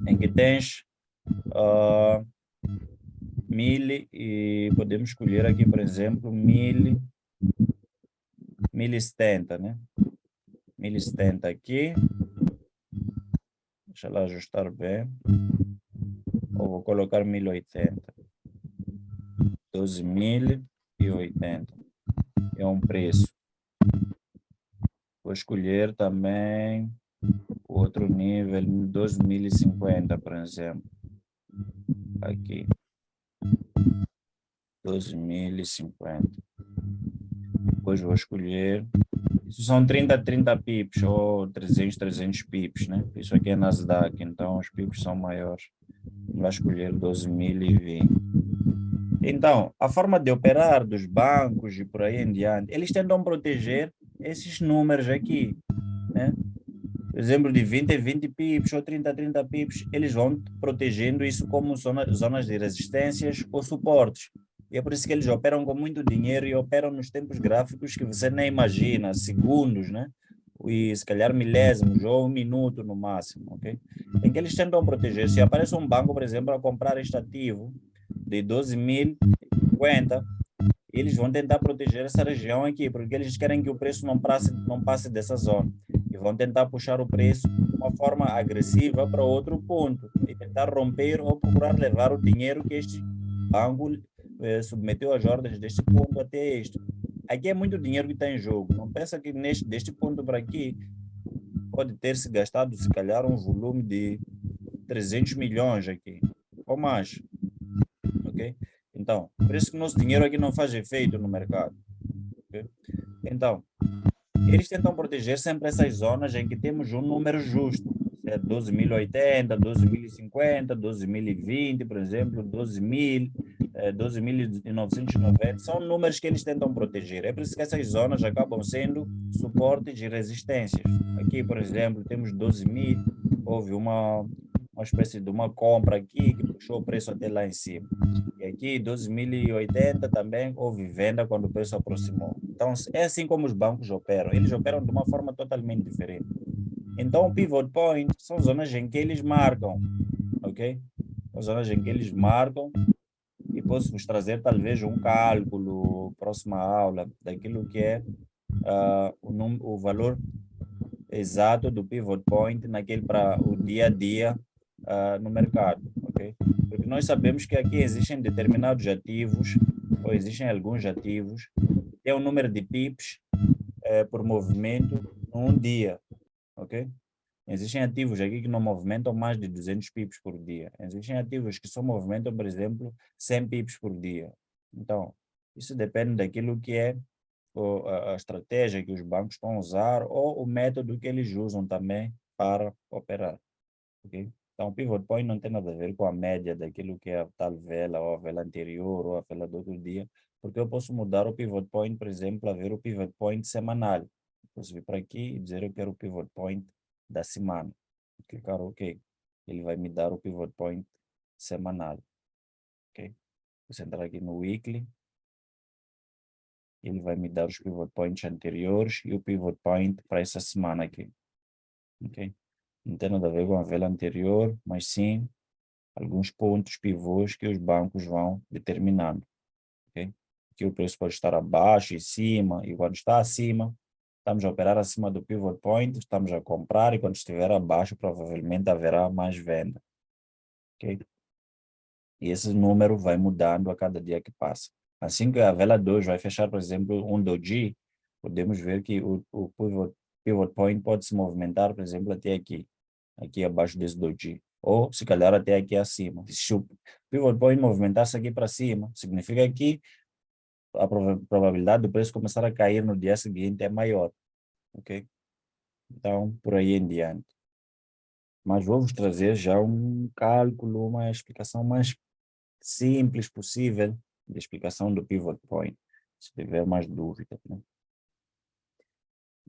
em que tens 1.000 e podemos escolher aqui, por exemplo, 1.070, né? 1.070 aqui. Deixa lá ajustar bem. Ou vou colocar 1.080. 12.080 é um preço. Vou escolher também o outro nível, 12.050, por exemplo. Aqui. 12.050. Depois vou escolher. Isso são 30 pips ou 300 pips, né? Isso aqui é Nasdaq, então os pips são maiores. Vou escolher 12.020. Então, a forma de operar dos bancos e por aí em diante, eles tentam proteger esses números aqui, né? Por exemplo, de 20 a 20 pips ou 30 a 30 pips, eles vão protegendo isso como zonas de resistências ou suportes. E é por isso que eles operam com muito dinheiro e operam nos tempos gráficos que você nem imagina, segundos, né? E se calhar milésimos ou um minuto no máximo, ok? Em que eles tentam proteger. Se aparece um banco, por exemplo, a comprar este ativo de 12.050, eles vão tentar proteger essa região aqui, porque eles querem que o preço não passe dessa zona. E vão tentar puxar o preço de uma forma agressiva para outro ponto, e tentar romper ou procurar levar o dinheiro que este banco submeteu às ordens deste ponto até este. Aqui é muito dinheiro que está em jogo. Não pensa que deste ponto para aqui pode ter se gastado, se calhar, um volume de 300 milhões aqui, ou mais. Ok? Então, por isso que o nosso dinheiro aqui não faz efeito no mercado. Okay? Então, eles tentam proteger sempre essas zonas em que temos um número justo. É 12.080, 12.050, 12.020, por exemplo, 12.000, 12.990. São números que eles tentam proteger. É por isso que essas zonas acabam sendo suportes e resistências. Aqui, por exemplo, temos 12.000, houve uma espécie de uma compra aqui que puxou o preço até lá em cima. E aqui, 12.080 também houve venda quando o preço aproximou. Então, é assim como os bancos operam. Eles operam de uma forma totalmente diferente. Então, o pivot point são zonas em que eles marcam, ok? São zonas em que eles marcam e posso vos trazer talvez um cálculo, próxima aula, daquilo que é o valor exato do pivot point naquele para o dia a dia no mercado, ok? Porque nós sabemos que aqui existem determinados ativos, ou existem alguns ativos, que têm um número de pips por movimento num dia, ok? Existem ativos aqui que não movimentam mais de 200 pips por dia. Existem ativos que só movimentam, por exemplo, 100 pips por dia. Então, isso depende daquilo que é a estratégia que os bancos estão a usar ou o método que eles usam também para operar. Okay? Então, o pivot point não tem nada a ver com a média daquilo que é a tal vela, ou a vela anterior, ou a vela do outro dia, porque eu posso mudar o pivot point, por exemplo, a ver o pivot point semanal. Posso vir para aqui e dizer eu quero o pivot point da semana. Clicar OK. Ele vai me dar o pivot point semanal. Ok? Vou entrar aqui no weekly. Ele vai me dar os pivot points anteriores e o pivot point para essa semana aqui. Ok? Não tem nada a ver com a vela anterior, mas sim alguns pontos pivôs que os bancos vão determinando. Ok? Aqui o preço pode estar abaixo e cima, e quando está acima, estamos a operar acima do pivot point, estamos a comprar, e quando estiver abaixo, provavelmente haverá mais venda. Ok? E esse número vai mudando a cada dia que passa. Assim que a vela 2 vai fechar, por exemplo, um doji, podemos ver que o pivot point pode se movimentar, por exemplo, até aqui abaixo desse doji, ou se calhar até aqui acima. Se o pivot point movimentar-se aqui para cima, significa que a probabilidade do preço começar a cair no dia seguinte é maior, ok? Então, por aí em diante. Mas vou-vos trazer já um cálculo, uma explicação mais simples possível de explicação do pivot point, se tiver mais dúvida, né?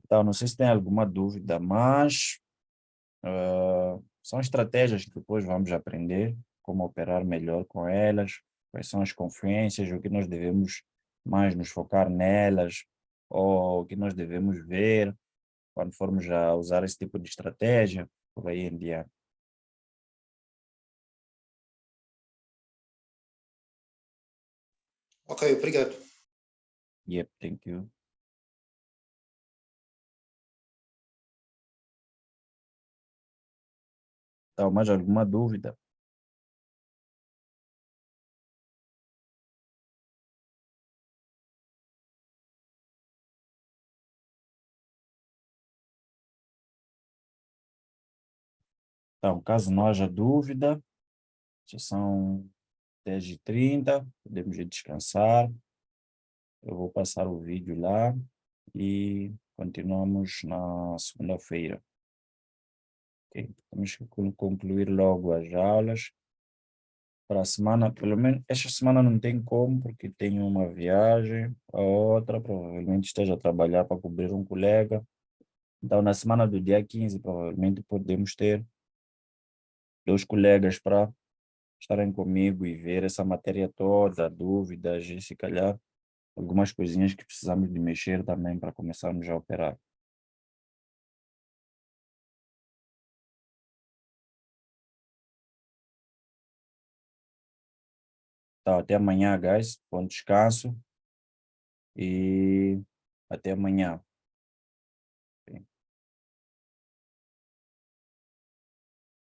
Então, não sei se tem alguma dúvida, mas são estratégias que depois vamos aprender como operar melhor com elas, quais são as confluências, o que nós devemos mais nos focar nelas, ou o que nós devemos ver quando formos a usar esse tipo de estratégia, por aí em diante. Ok, obrigado. Yep, thank you. Então, mais alguma dúvida? Então, caso não haja dúvida, já são 10h30, podemos ir descansar. Eu vou passar o vídeo lá e continuamos na segunda-feira. Ok? Temos que concluir logo as aulas. Para a semana, pelo menos esta semana não tem como, porque tenho uma viagem, a outra provavelmente esteja a trabalhar para cobrir um colega. Então, na semana do dia 15, provavelmente podemos ter 2 colegas para estarem comigo e ver essa matéria toda, dúvidas e se calhar algumas coisinhas que precisamos de mexer também para começarmos a operar. Então, até amanhã, guys. Bom descanso e até amanhã.